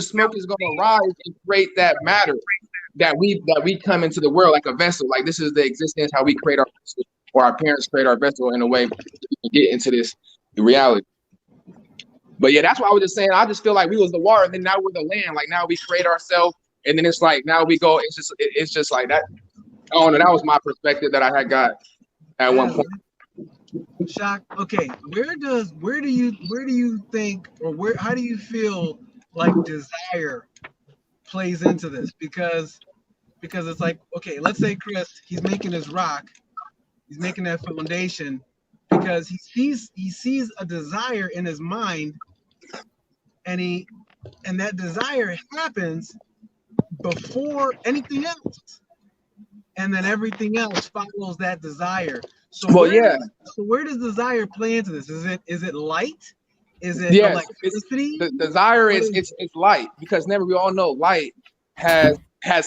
smoke is going to rise and create that matter that we come into the world like a vessel. Like this is the existence, how we create our vessel, or our parents create our vessel in a way we can get into this reality. But yeah, that's why I was just saying. I just feel like we was the water, and then now we're the land. Like now we create ourselves, and then it's like now we go. It's just like that. I don't know. That was my perspective that I had got at one point. Shaq, okay, where do you think, or how do you feel like desire plays into this? Because it's like, okay, let's say Chris, he's making his rock, he's making that foundation because he sees a desire in his mind, and that desire happens before anything else, and then everything else follows that desire. So where does desire play into this? Is it light? Is it electricity? The desire is light, because remember, we all know light has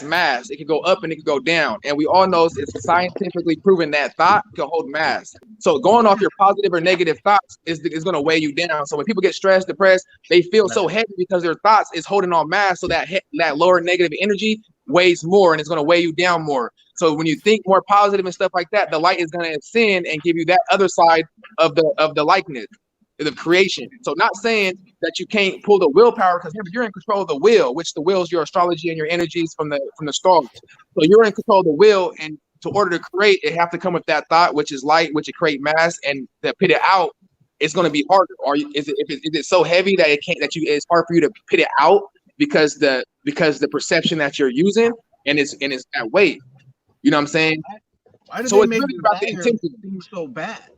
mass. It can go up and it can go down, and we all know it's scientifically proven that thought can hold mass. So going off your positive or negative thoughts is going to weigh you down. So when people get stressed, depressed, they feel so heavy because their thoughts is holding on mass. So that lower negative energy weighs more, and it's going to weigh you down more. So when you think more positive and stuff like that, the light is going to ascend and give you that other side of the likeness, the creation. So not saying that you can't pull the willpower, because you're in control of the will, which the will is your astrology and your energies from the stars. So you're in control of the will, and to order to create, it have to come with that thought, which is light, which it create mass, and to put it out, it's going to be harder. Or is it so heavy that it's hard for you to put it out because the perception that you're using and it's that weight. You know what I'm saying? Why do so they it's make really about the desire intention. seem so bad?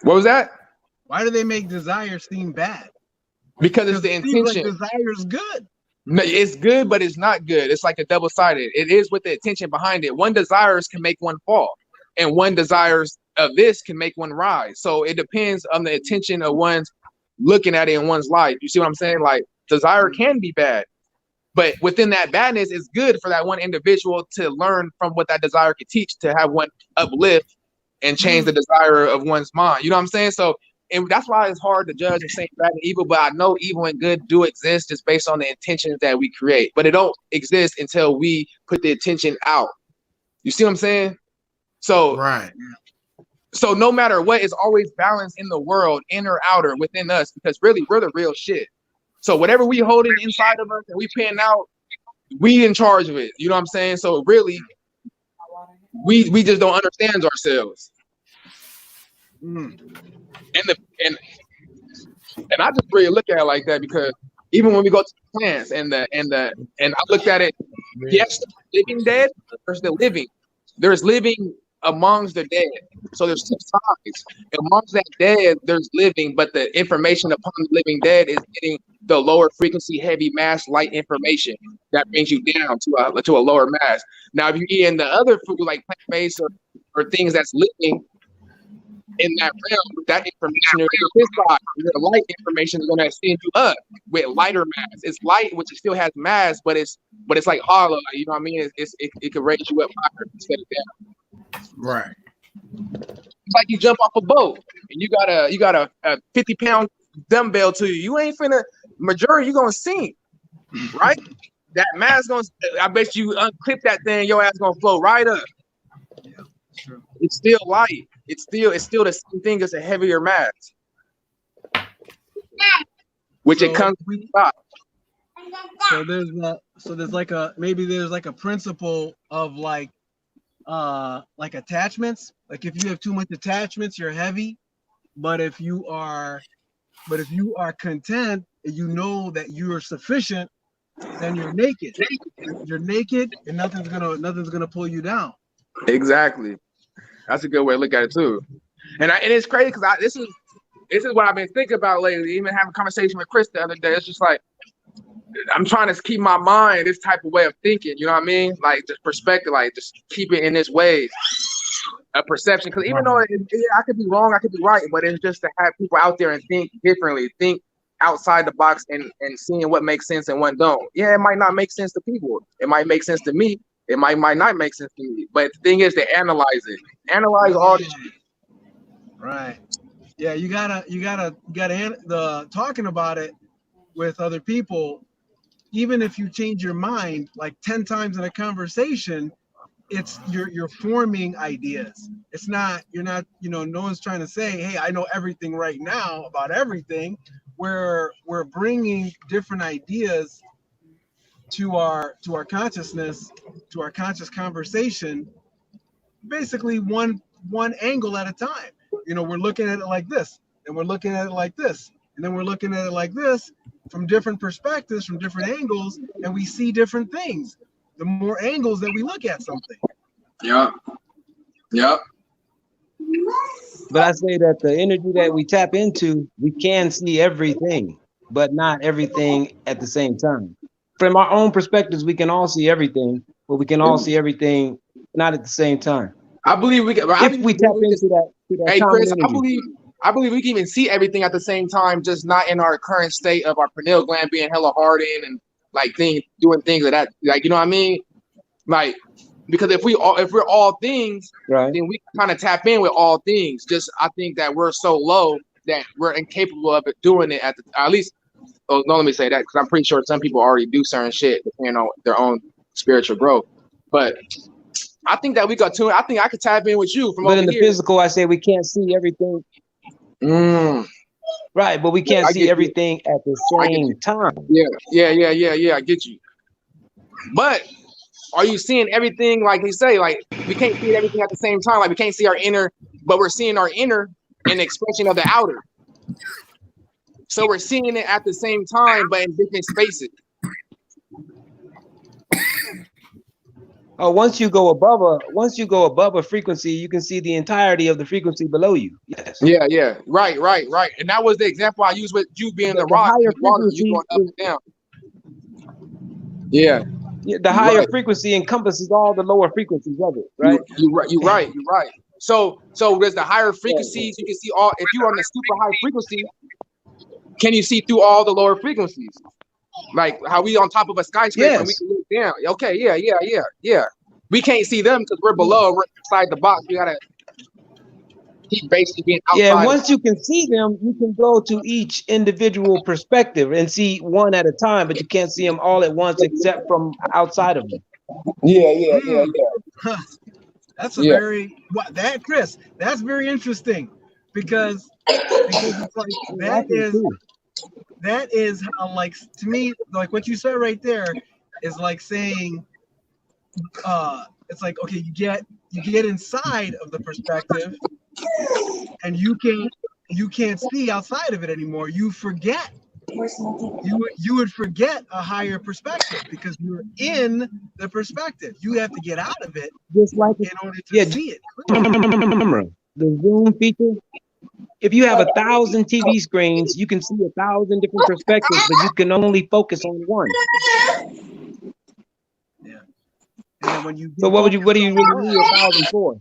What was that? Why do they make desire seem bad? Because it's the intention. Like desire is good. No, it's good, but it's not good. It's like a double-sided. It is with the intention behind it. One desires can make one fall, and one desires of this can make one rise. So it depends on the intention of one's looking at it in one's life. You see what I'm saying? Like desire can be bad, but within that badness, it's good for that one individual to learn from what that desire could teach, to have one uplift and change the desire of one's mind. You know what I'm saying? So, and that's why it's hard to judge and say bad and evil, but I know evil and good do exist just based on the intentions that we create, but it don't exist until we put the intention out. You see what I'm saying? So, right. So no matter what, it's always balance in the world, inner, outer, within us, because really we're the real shit. So whatever we hold it inside of us and we paying out, we in charge of it. You know what I'm saying? So really, we just don't understand ourselves. And I just really look at it like that, because even when we go to the plants and I looked at it, yes, living dead, there's the living. There's living amongst the dead. So there's two sides. Amongst that dead, there's living, but the information upon the living dead is getting the lower frequency, heavy mass, light information that brings you down to a lower mass. Now, if you eat in the other food like plant-based or things that's living, in that realm, that information is this side. Your light information is going to send you up with lighter mass. It's light, which still has mass, but it's like hollow. You know what I mean? It can raise you up higher instead of down. Right. It's like you jump off a boat and you got a 50-pound dumbbell to you. You ain't finna majority. You gonna sink, right? That mass gonna. I bet you unclip that thing. Your ass gonna float right up. Yeah, true. It's still light. It's still the same thing as a heavier mass, which it comes with. So there's like a principle of like attachments. Like if you have too much attachments, you're heavy. But if you are content, you know that you are sufficient, then you're naked. You're naked, and nothing's gonna pull you down. Exactly. That's a good way to look at it too. And it's crazy because this is what I've been thinking about lately. Even having a conversation with Chris the other day, it's just like I'm trying to keep my mind this type of way of thinking. You know what I mean? Like this perspective, like just keep it in this way of perception. Because even though I could be wrong, I could be right, but it's just to have people out there and think differently, think outside the box, and seeing what makes sense and what don't. Yeah, it might not make sense to people. It might make sense to me. It might not make sense to me. But the thing is to analyze it. Analyze all this. Right. Yeah, you gotta talking about it with other people. Even if you change your mind like 10 times in a conversation, it's you're forming ideas. It's not you're not no one's trying to say, hey, I know everything right now about everything. We're bringing different ideas to our consciousness, to our conscious conversation, basically one angle at a time. We're looking at it like this, and we're looking at it like this, and then we're looking at it like this from different perspectives, from different angles, and we see different things. The more angles that we look at something. Yeah. But I say that the energy that we tap into, we can see everything, but not everything at the same time. From our own perspectives, we can all see everything, but we can all see everything not at the same time. I believe we can. If we tap into that Hey, Chris, energy. I believe we can even see everything at the same time, just not in our current state of our pineal gland being hella hardened and like doing things like that. Like, you know what I mean? Like, because if we're all things, right, then we kind of tap in with all things. Just I think that we're so low that we're incapable of doing it at least. Oh, no, let me say that because I'm pretty sure some people already do certain shit depending on their own spiritual growth. But I think that we got to. I think I could tap in with you from. But over in the here. physical, I say we can't see everything. Right, but we can't see everything at the same time. Yeah. I get you. But are you seeing everything like you say? Like we can't see everything at the same time. Like we can't see our inner, but we're seeing our inner in the expression of the outer. So we're seeing it at the same time, but in different spaces. Oh, once you go above a frequency, you can see the entirety of the frequency below you. Yes. Yeah. Right. And that was the example I used with you being the rock, higher water, you going up and down. Yeah. The higher frequency encompasses all the lower frequencies of it, right? You're right. So there's the higher frequencies. You can see all. If you're on the super high frequency, can you see through all the lower frequencies? Like how we on top of a skyscraper and we can look down. Okay, yeah. We can't see them because we're below, we're inside the box. We gotta keep basically being outside. Yeah, once you can see them, you can go to each individual perspective and see one at a time, but you can't see them all at once except from outside of them. Yeah. That's Chris, that's very interesting because it's like that is how, like, to me, like what you said right there is like saying it's like, okay, you get inside of the perspective and you can't see outside of it anymore. You forget. You would forget a higher perspective because you're in the perspective. You have to get out of it just like in order to see it. Remember the zoom feature? If you have 1,000 TV screens, you can see 1,000 different perspectives, but you can only focus on one. Yeah. And when you so what do you really need 1,000 for?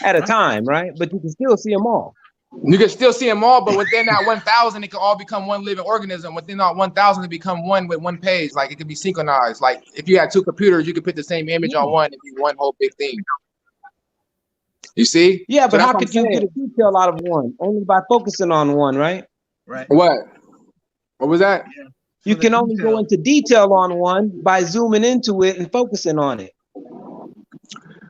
at a time, right? But you can still see them all. You can still see them all, but within that 1,000, it can all become one living organism. Within that 1,000, it become one with one page. Like it could be synchronized. Like if you had two computers, you could put the same image on one and be one whole big thing. You see? Yeah, So but that's how what I'm could you get a detail out of one? Only by focusing on one, right? Right. What? What was that? You can only go into detail on one by zooming into it and focusing on it.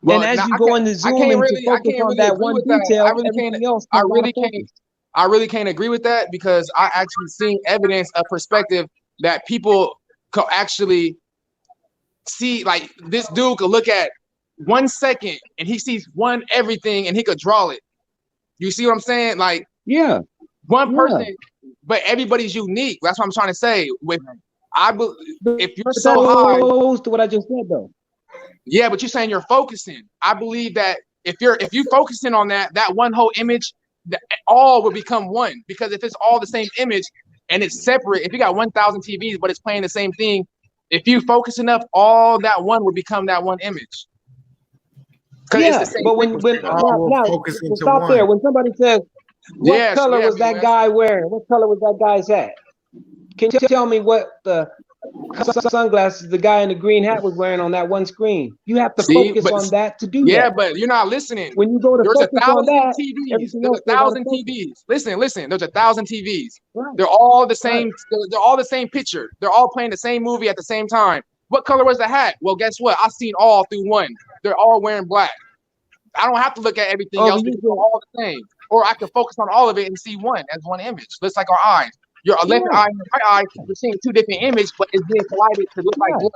Well, and as now, you go into zooming to focus on that one detail, everything else comes out of focus. I really can't agree with that because I actually seen evidence of perspective that people could actually see. Like this dude could look at 1 second and he sees one everything and he could draw it. You see what I'm saying? Like yeah, one person, but everybody's unique. That's what I'm trying to say. With if you're so high, to what I just said though. Yeah, but you're saying you're focusing. I believe that if you focusing on that one whole image, all will become one. Because if it's all the same image and it's separate, if you got 1,000 TVs but it's playing the same thing, if you focus enough, all that one will become that one image. Yeah, it's the same but when now stop there. When somebody says, "What color was that guy wearing? What color was that guy's hat?" Can you tell me what the sunglasses the guy in the green hat was wearing on that one screen? You have to focus on that to do that. Yeah, but you're not listening. When you go to there's focus 1,000 on that, TVs. There's 1,000 TVs. Listen. There's 1,000 TVs. Right. They're all the same. Right. They're all the same picture. They're all playing the same movie at the same time. What color was the hat? Well, guess what? I've seen all through one. They're all wearing black. I don't have to look at everything else because they're all the same. Or I can focus on all of it and see one as one image. Just like our eyes. Your left eye and your right eye, you're seeing two different images, but it's being collided to look like one.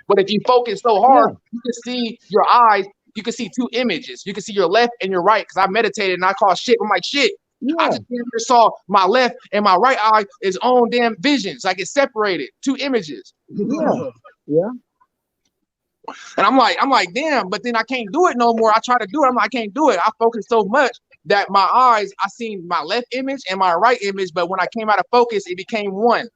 But if you focus so hard, you can see your eyes. You can see two images. You can see your left and your right. Because I meditated and I called shit. I'm like, shit. I just saw my left and my right eye is own damn visions. Like it's separated. Two images. Yeah. And I'm like, damn. But then I can't do it no more. I try to do it. I'm like, I can't do it. I focus so much that my eyes, I seen my left image and my right image, but when I came out of focus, it became one.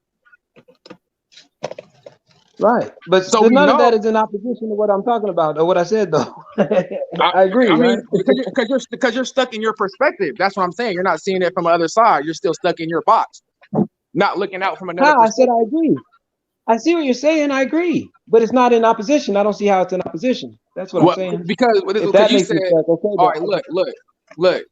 Right, but so none of that is in opposition to what I'm talking about or what I said though. I agree. I mean, because you're stuck in your perspective. That's what I'm saying. You're not seeing it from the other side. You're still stuck in your box, not looking out from another. I said I agree. I see what you're saying. I agree, but it's not in opposition. I don't see how it's in opposition. That's what I'm saying. Because you said, all right, look.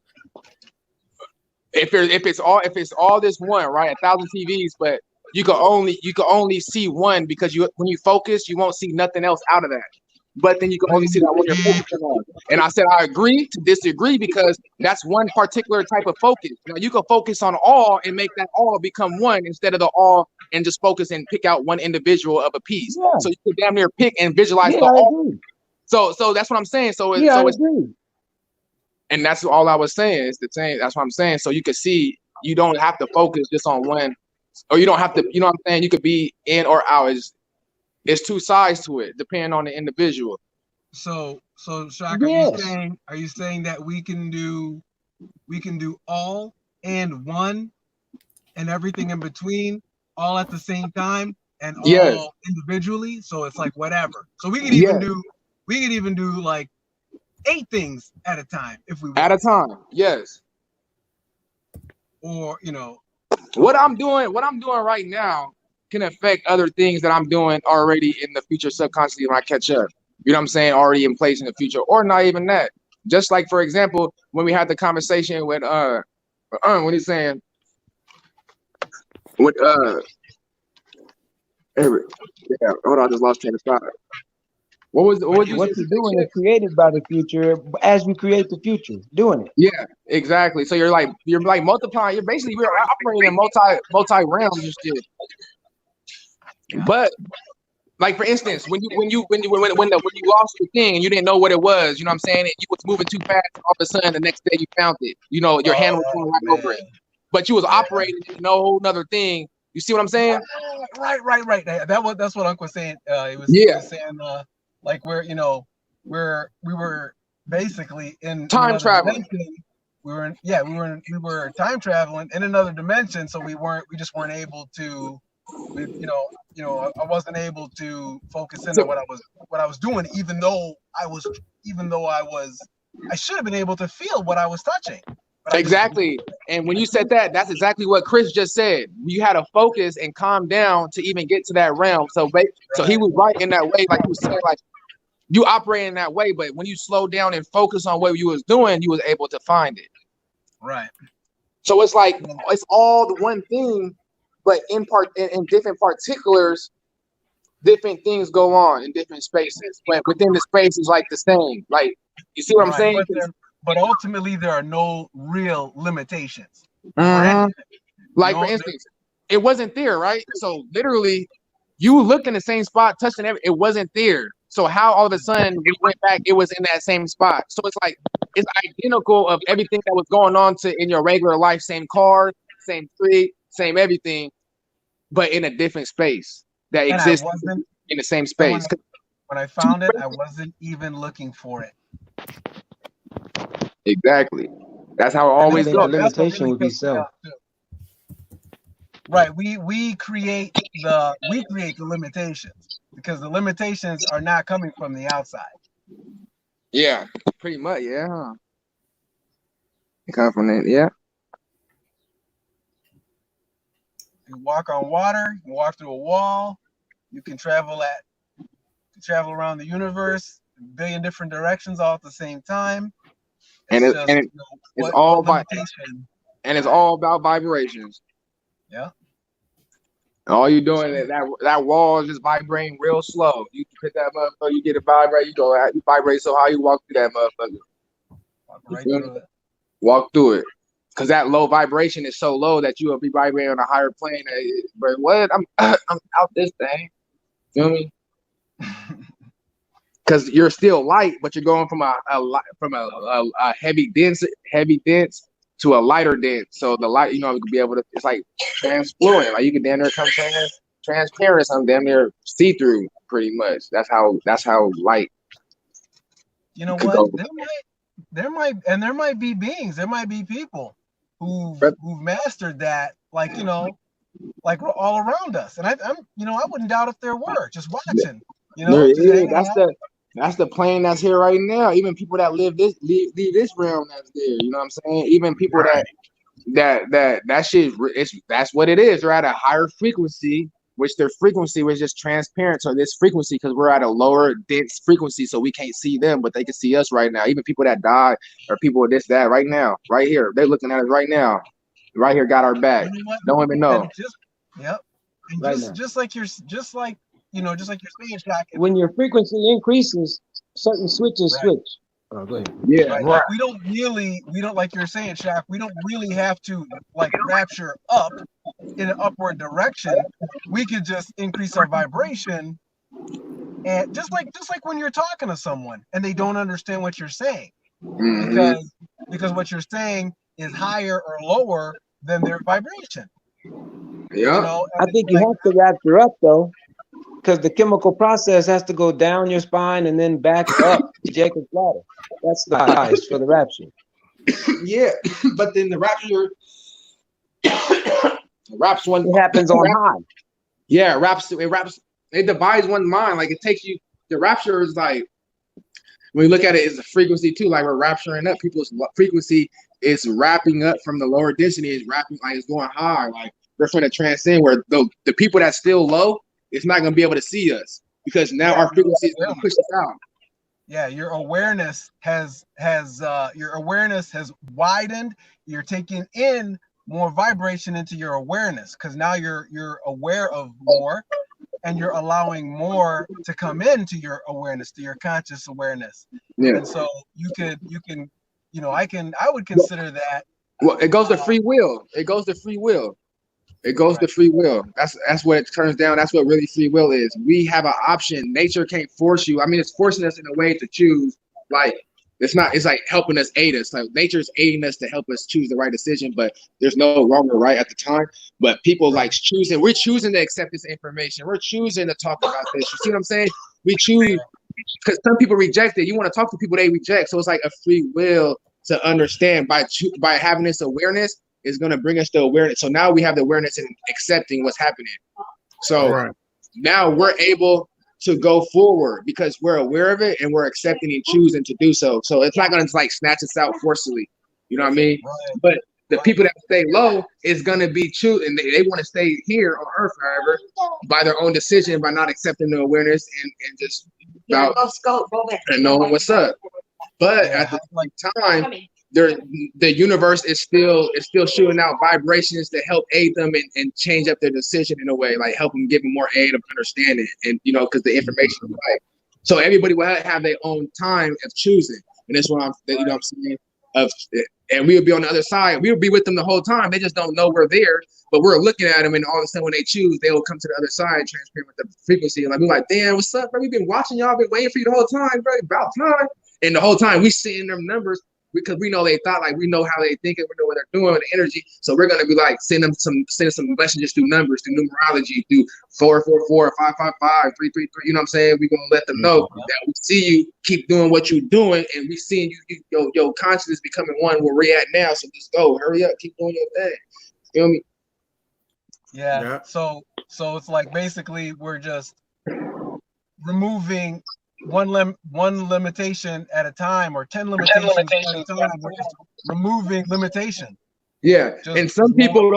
If it's all this one, right? 1,000 TVs, but you can only see one because when you focus, you won't see nothing else out of that. But then you can only see that when you're focusing on. And I said I agree to disagree because that's one particular type of focus. Now you can focus on all and make that all become one instead of the all and just focus and pick out one individual of a piece. Yeah. So you can damn near pick and visualize the all. So that's what I'm saying. I agree. And that's all I was saying. It's the same. That's what I'm saying. So you can see you don't have to focus just on one, or you don't have to. You know what I'm saying? You could be in or out. It's two sides to it, depending on the individual. So Shaq, are you saying that we can do all and one and everything in between all at the same time and all individually? So it's like whatever. So we could even do like 8 things at a time if we want. At a time, yes. Or what I'm doing right now can affect other things that I'm doing already in the future subconsciously when I catch up. You know what I'm saying? Already in place in the future, or not even that. Just like, for example, when we had the conversation with when he's saying with hold on, I just lost train of thought. What you're doing is created by the future as you create the future, doing it. Yeah, exactly. So you're like multiplying. We're operating in multi realms and shit. But like for instance, when you lost your thing and you didn't know what it was, you know what I'm saying? And you was moving too fast, all of a sudden the next day you found it. You know, your hand was going right over it. But you was operating in a whole nother thing. You see what I'm saying? Right. That's what Uncle was saying. He was saying like we were basically in time traveling. We were time traveling in another dimension, so we just weren't able to. I wasn't able to focus in on what I was doing, even though I was I should have been able to feel what I was touching. But Exactly. And when you said that, that's exactly what Chris just said. You had to focus and calm down to even get to that realm. So he was right in that way, like you said, like you operate in that way, but when you slow down and focus on what you was doing, you was able to find it. Right. So it's like it's all the one thing, but in different particulars, different things go on in different spaces. But within the space is like the same. Like you see what I'm saying? But ultimately, there are no real limitations. Like for instance, it wasn't there, right? So literally, you look in the same spot, touching it wasn't there. So how all of a sudden we went back, it was in that same spot. So it's like it's identical of everything that was going on in your regular life, same car, same street, same everything, but in a different space that exists in the same space. When I found it, I wasn't even looking for it. Exactly. That's how it always goes. The limitation would be self. Right. We create the limitations because the limitations are not coming from the outside. Yeah, pretty much. Yeah. They come from that. Yeah. You walk on water. You walk through a wall. You can travel around the universe, a billion different directions all at the same time. It's all about vibrations. Yeah. And all you're doing is that wall is just vibrating real slow. You hit that motherfucker, you get it vibrate, you vibrate so high you walk through that motherfucker. Walk through it. Because that low vibration is so low that you will be vibrating on a higher plane. But what? I'm out this thing. Feel me? Because you're still light, but you're going from a heavy dense to a lighter dense. So the light, you could be able to. It's like transfluent. Like you can damn near come transparent. I'm damn near see through. Pretty much. That's how light. You know what? There might be beings. There might be people who've mastered that. Like all around us. And I wouldn't doubt if there were just watching. That's the plane that's here right now. Even people that leave this realm that's there. You know what I'm saying? Even people that shit. That's what it is. They're at a higher frequency, which their frequency was just transparent to this frequency because we're at a lower dense frequency, so we can't see them, but they can see us right now. Even people that died or people with this that right now, right here, they're looking at us right now. Right here, got our back. Don't even know. And just like you're saying, Shaq. When your frequency increases, certain switches switch. Oh, go ahead. Yeah, right. Like we don't like you're saying, Shaq. We don't really have to rapture up in an upward direction. We could just increase our vibration, and just like when you're talking to someone and they don't understand what you're saying, because what you're saying is higher or lower than their vibration. Yeah, I think you have to rapture up though. Because the chemical process has to go down your spine and then back up Jacob's ladder. That's the highest for the rapture. Yeah, but then the rapture, it happens on high. Yeah, it divides one mind. Like it takes you. The rapture is like when you look at it, it's a frequency too. Like we're rapturing up. People's frequency is wrapping up from the lower density. Is wrapping like it's going high. Like we're trying to transcend. Where the people that's still low. It's not going to be able to see us because now our frequency is going to push us out. Yeah, your awareness has widened. You're taking in more vibration into your awareness because now you're aware of more, and you're allowing more to come into your awareness, to your conscious awareness. Yeah. And so you can I would consider that. Well, it goes to free will. It goes to free will. That's what it turns down. That's what really free will is. We have an option. Nature can't force you. I mean, it's forcing us in a way to choose. Like it's like helping us, aid us. Like nature's aiding us to help us choose the right decision, but there's no wrong or right at the time. But people like choosing. We're choosing to accept this information. We're choosing to talk about this. You see what I'm saying? We choose because some people reject it. You want to talk to people they reject. So it's like a free will to understand by having this awareness. Is going to bring us to awareness. So now we have the awareness and accepting what's happening. So now we're able to go forward because we're aware of it and we're accepting and choosing to do so. So it's not going to like snatch us out forcibly. You know what I mean? Right. But the people that stay low is going to be and they want to stay here on Earth, however, by their own decision, by not accepting the awareness and just about and knowing what's up. But at the same time, the universe is still shooting out vibrations to help aid them and change up their decision in a way, like help them give them more aid of understanding, and you know, because the information is right. So everybody will have their own time of choosing, and that's what you know what I'm saying. And we would be on the other side. We would be with them the whole time. They just don't know we're there, but we're looking at them, and all of a sudden when they choose, they will come to the other side, transparent with the frequency. And like we're like, damn, what's up, bro? We've been watching y'all, been waiting for you the whole time, bro. About time. And the whole time we seeing them numbers because we know they thought, like we know how they think and we know what they're doing with the energy. So we're gonna be like send them some messages through numbers, through numerology, through 444, 555, 333. You know what I'm saying? We're gonna let them know that we see you keep doing what you're doing, and we seeing your consciousness becoming one where we're at now. So just go, hurry up, keep doing your thing. You feel me? Yeah. So it's like basically we're just removing one limitation at a time, or 10 limitations at a time. We're just removing limitation. Yeah, and some people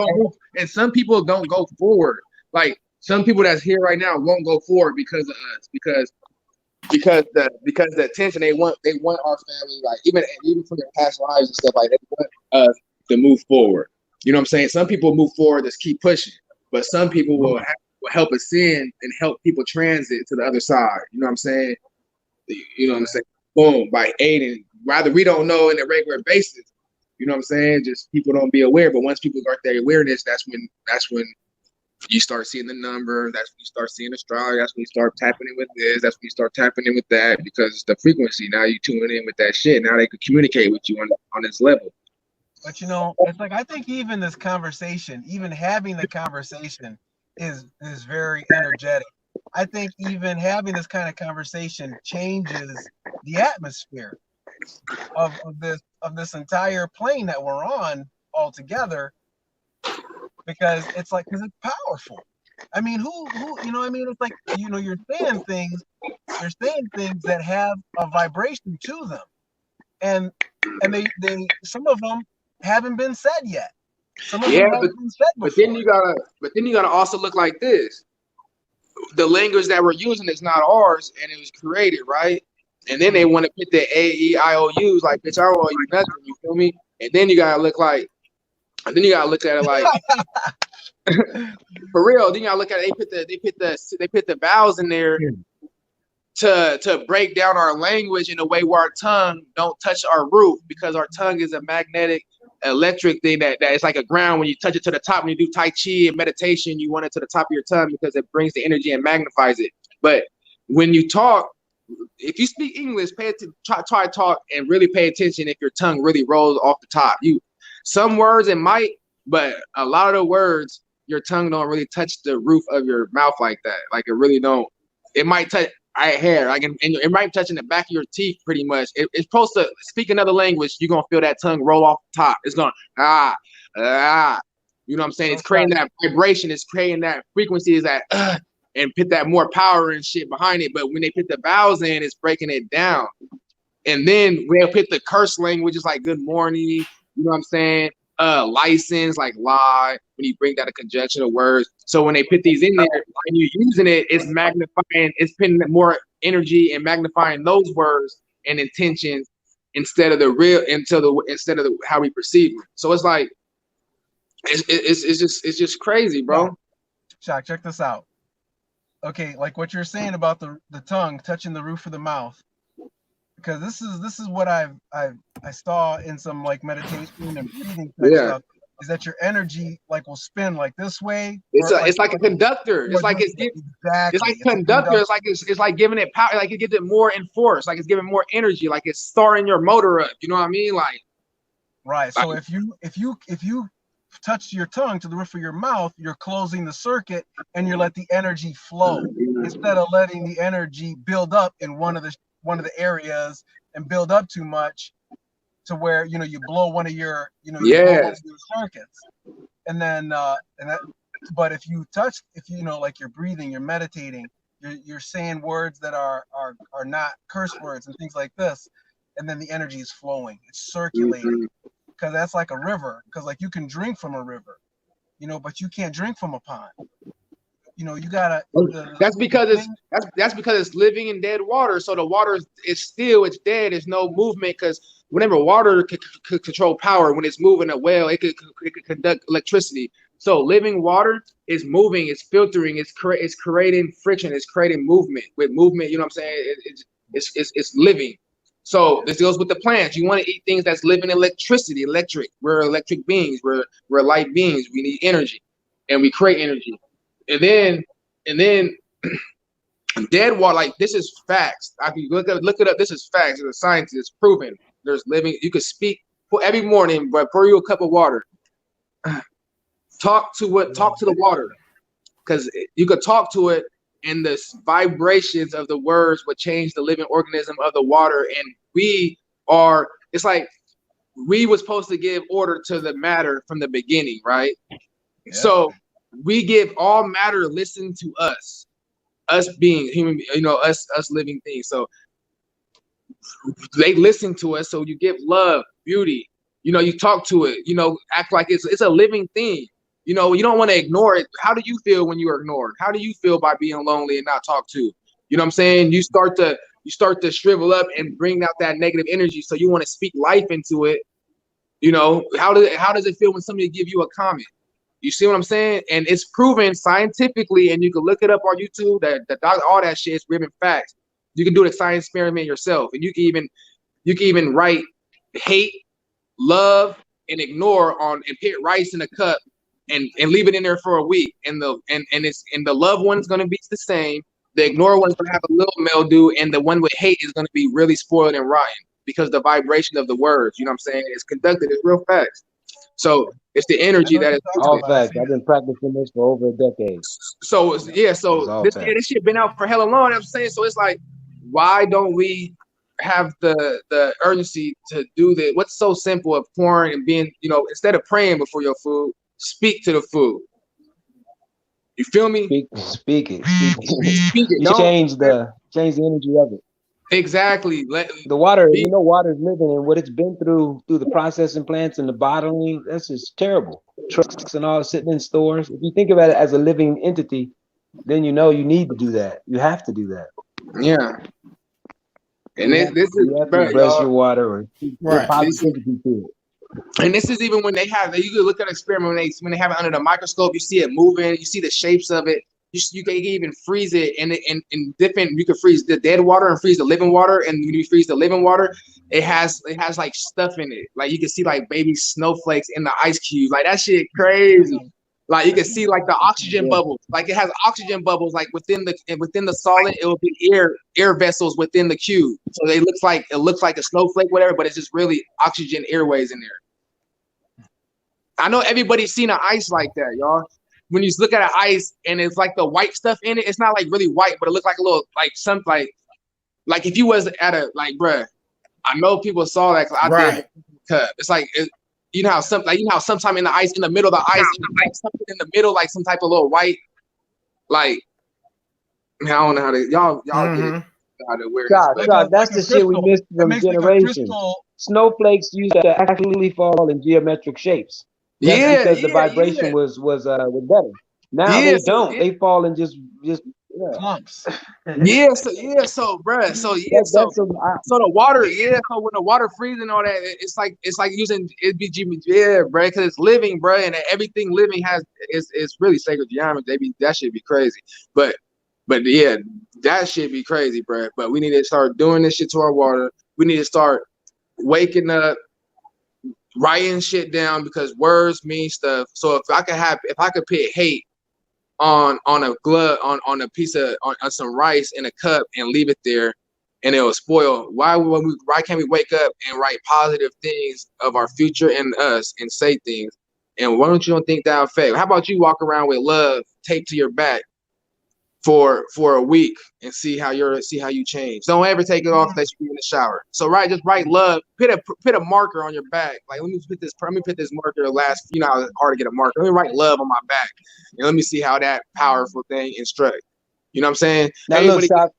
don't go forward. Like some people that's here right now won't go forward because of us, because the attention they want our family, like even from their past lives and stuff, like they want us to move forward. You know what I'm saying? Some people move forward, just keep pushing, but some people will help ascend and help people transit to the other side. You know what I'm saying? You know what I'm saying? Boom, by aiding. Rather, we don't know in a regular basis. You know what I'm saying? Just people don't be aware. But once people got their awareness, that's when you start seeing the number. That's when you start seeing astrology. That's when you start tapping in with this. That's when you start tapping in with that, because it's the frequency. Now you tuning in with that shit. Now they can communicate with you on this level. But you know, it's like I think even this conversation, even having the conversation is very energetic. I think even having this kind of conversation changes the atmosphere of this entire plane that we're on altogether, because it's powerful. I mean, who you know, I mean, it's like, you know, you're saying things that have a vibration to them, and they some of them haven't been said yet. Some of them haven't been said before. But then you gotta also look like this. The language that we're using is not ours, and it was created, right? And then they want to put the AEIOUs, like, bitch, I don't owe you nothing. You feel me? And then you gotta look at it like for real. Then you gotta look at it. They put the vowels in there to break down our language in a way where our tongue don't touch our roof, because our tongue is a magnetic electric thing that it's like a ground. When you touch it to the top, when you do Tai Chi and meditation, you want it to the top of your tongue because it brings the energy and magnifies it. But when you talk, if you speak English, try to talk and really pay attention if your tongue really rolls off the top. Some words it might, but a lot of the words your tongue don't really touch the roof of your mouth like that. Like it really don't. It might touch hair, like, and it might touch in the back of your teeth pretty much. It's supposed to speak another language. You're gonna feel that tongue roll off the top. It's going you know what I'm saying? It's creating that vibration. It's creating that frequency. Is that and put that more power and shit behind it. But when they put the vowels in, it's breaking it down. And then we'll put the curse languages like good morning. You know what I'm saying? License, like lie, when you bring that a conjunction of words. So when they put these in there, when you're using it, it's magnifying, it's putting more energy and magnifying those words and intentions instead of how we perceive them. So it's like it's just crazy, bro. Shock, check this out. Okay, like what you're saying about the tongue touching the roof of the mouth, because this is what I saw in some like meditation and breathing stuff, is that your energy like will spin like this way. It's like a conductor. It's like it's like conductor. It's like giving it power. Like it gives it more in force. Like it's giving more energy. Like it's starting your motor up. You know what I mean? Like right. So if you touch your tongue to the roof of your mouth, you're closing the circuit and you let the energy flow instead of letting the energy build up in one of the areas and build up too much to where, you know, you blow one of your, you know, your circuits. And then but if you know, like you're breathing, you're meditating, you're saying words that are not curse words and things like this, and then the energy is flowing, it's circulating, because that's like a river. Because like you can drink from a river, but you can't drink from a pond. You gotta. That's because it's living in dead water. So the water is still, it's dead. There's no movement, because whenever water could control power, when it's moving a well, it could conduct electricity. So living water is moving, it's filtering, it's creating friction, it's creating movement. With movement, you know what I'm saying? It's living. So this goes with the plants. You want to eat things that's living electricity, electric. We're electric beings. We're light beings. We need energy, and we create energy. And then dead water, like this is facts. I can look it up. This is facts. It's a science. It's proven. There's living. You could speak every morning, but pour you a cup of water. Talk to the water, because you could talk to it, and the vibrations of the words would change the living organism of the water. And it's like we were supposed to give order to the matter from the beginning, right? Yeah. So we give all matter listen to us being human, us living things. So they listen to us. So you give love, beauty, you talk to it, act like it's a living thing. You don't want to ignore it. How do you feel when you are ignored? How do you feel by being lonely and not talked to? You know what I'm saying? You start to shrivel up and bring out that negative energy. So you want to speak life into it. How does it feel when somebody give you a comment? You see what I'm saying? And it's proven scientifically, and you can look it up on YouTube. That all that shit is proven facts. You can do the science experiment yourself, and you can even write hate, love, and ignore and put rice in a cup and leave it in there for a week. And the loved one's gonna be the same. The ignore one's gonna have a little mildew, and the one with hate is gonna be really spoiled and rotten, because the vibration of the words, you know what I'm saying, is conducted. It's real facts. So it's the energy that is all facts. I've been practicing this for over a decade. So this shit been out for hella long. I'm saying, so it's like, why don't we have the urgency to do this? What's so simple of pouring and being, instead of praying before your food, speak to the food. You feel me? Speak it. You change the energy of it. Exactly. The water, water is living, and what it's been through the processing plants and the bottling, that's just terrible. Trucks and all sitting in stores. If you think about it as a living entity, then you need to do that. You have to do that. Yeah. And this is bless your water or right. Positivity to it. And this is even when you can look at an experiment when they have it under the microscope, you see it moving, you see the shapes of it. You can even freeze it in different. You can freeze the dead water and freeze the living water, and when you freeze the living water, it has like stuff in it. Like you can see like baby snowflakes in the ice cube. Like that shit crazy. Like you can see like the oxygen bubbles. Like it has oxygen bubbles like within the solid. It will be air vessels within the cube. So it looks like a snowflake, whatever, but it's just really oxygen airways in there. I know everybody's seen an ice like that, y'all. When you look at an ice and it's like the white stuff in it, it's not like really white, but it looks like a little like something like if you was at a bruh, I know people saw that. Right. It's like how sometime in the ice, in the middle of the ice, like something in the middle, like some type of little white, like I don't know how to y'all get it. How to wear God, that's the shit we missed from generations. Snowflakes used to actually fall in geometric shapes. That's because the vibration was better. Now they don't. They fall in just clumps. So bruh. So the water, so when the water freezes and all that, it's like using bruh, because it's living, bruh, and everything living is really sacred geometry. That should be crazy. But yeah, that should be crazy, bruh. But we need to start doing this shit to our water. We need to start waking up, writing shit down, because words mean stuff. So if I could put hate on a glove, on a piece of on some rice in a cup and leave it there, and it will spoil. Why can't we wake up and write positive things of our future and us and say things? And why don't you think that effect? How about you walk around with love taped to your back for a week and see how you change? Don't ever take it off unless you're in the shower. So just write love. Put a marker on your back. Like let me put this marker last. How hard to get a marker. Let me write love on my back, and let me see how that powerful thing instructs. You know what I'm saying? Now look, Everybody, Shock,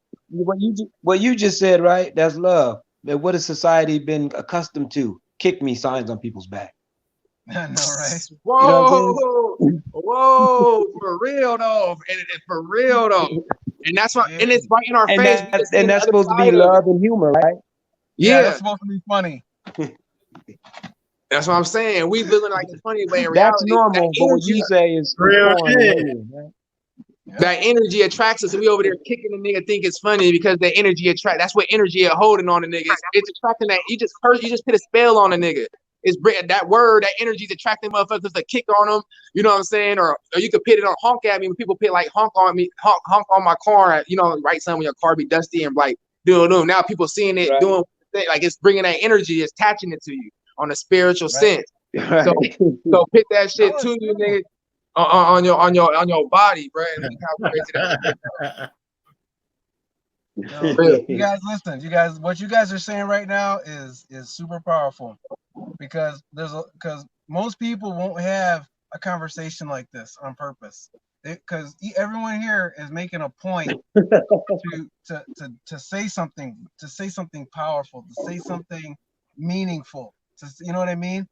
what you just said, right? That's love. But what has society been accustomed to? Kick me signs on people's back. I know, right? You know what I'm saying? whoa, for real though, and for real though, and that's why, Yeah. and it's right in our And face. We that can see and the that's other supposed to be side of it. love and humor, right? Yeah, that's Yeah, supposed to be funny. that's what I'm saying. We feeling like it's funny, but in That's reality, normal. But what you say is Real foreign shit. and alien, right? that energy attracts us, and we over there kicking the nigga, think it's funny because the energy attract. That's what energy are holding on the nigga. It's attracting that. You just put a spell on a nigga. It's that word, that energy is attracting motherfuckers to kick on them. You know what I'm saying? Or you could put it on honk at me when people put like honk on me, honk on my car. You know, right? Some when your car be dusty and like doing. Now people seeing it Right. doing like it's bringing that energy, it's attaching it to you on a spiritual sense. Right. So put that shit Oh, to it's you, cool. nigga. On your body, bro, and look how crazy that No, Really? you guys listen. You guys, what you guys are saying right now is super powerful, because because most people won't have a conversation like this on purpose, because everyone here is making a point to say something, powerful, to say something meaningful, you know what I mean?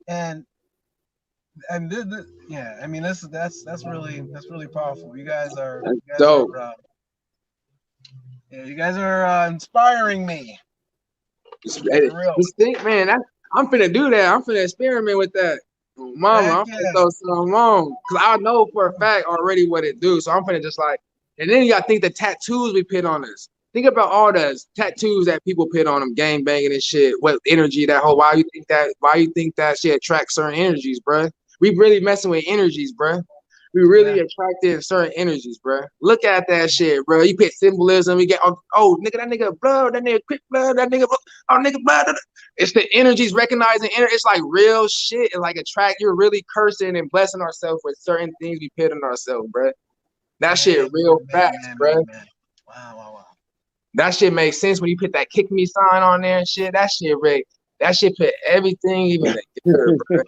And yeah, I mean that's really powerful. You guys are dope. You guys are inspiring me. Just real. think, man. I'm finna do that. I'm finna experiment with that, mama. Heck I'm finna yeah. throw something on because I know for a fact already what it do. So I'm finna just like, and then you gotta think the tattoos we put on us. Think about all the tattoos that people put on them, gang banging and shit. What energy that whole? Why you think that shit attracts certain energies, bruh? We really messing with energies, bruh. We really attracted certain energies, bruh. Look at that shit, bro. You put symbolism. You get nigga, that nigga blood, that nigga quick blood, that nigga nigga blood. It's the energies recognizing. It's like real shit. It's like attract. You're really cursing and blessing ourselves with certain things we put on ourselves, bruh. That shit real facts, bruh. Wow. That shit makes sense when you put that kick me sign on there and shit. That shit put everything even together, bro.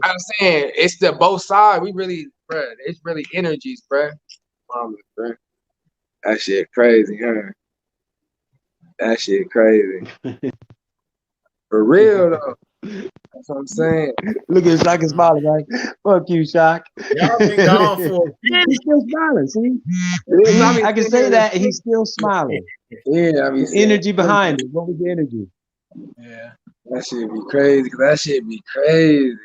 I'm saying it's the both sides. We really, bro. It's really energies, bro. Bro. That shit crazy, huh? That shit crazy. For real though. That's what I'm saying. Look at Shock and smiling, right? Fuck you, Shock. Y'all been gone for a minute. He's still smiling. See, I can say that he's still smiling. Yeah, I mean, Energy behind it. What was the energy? Yeah. that shit be crazy. Cause that shit be crazy.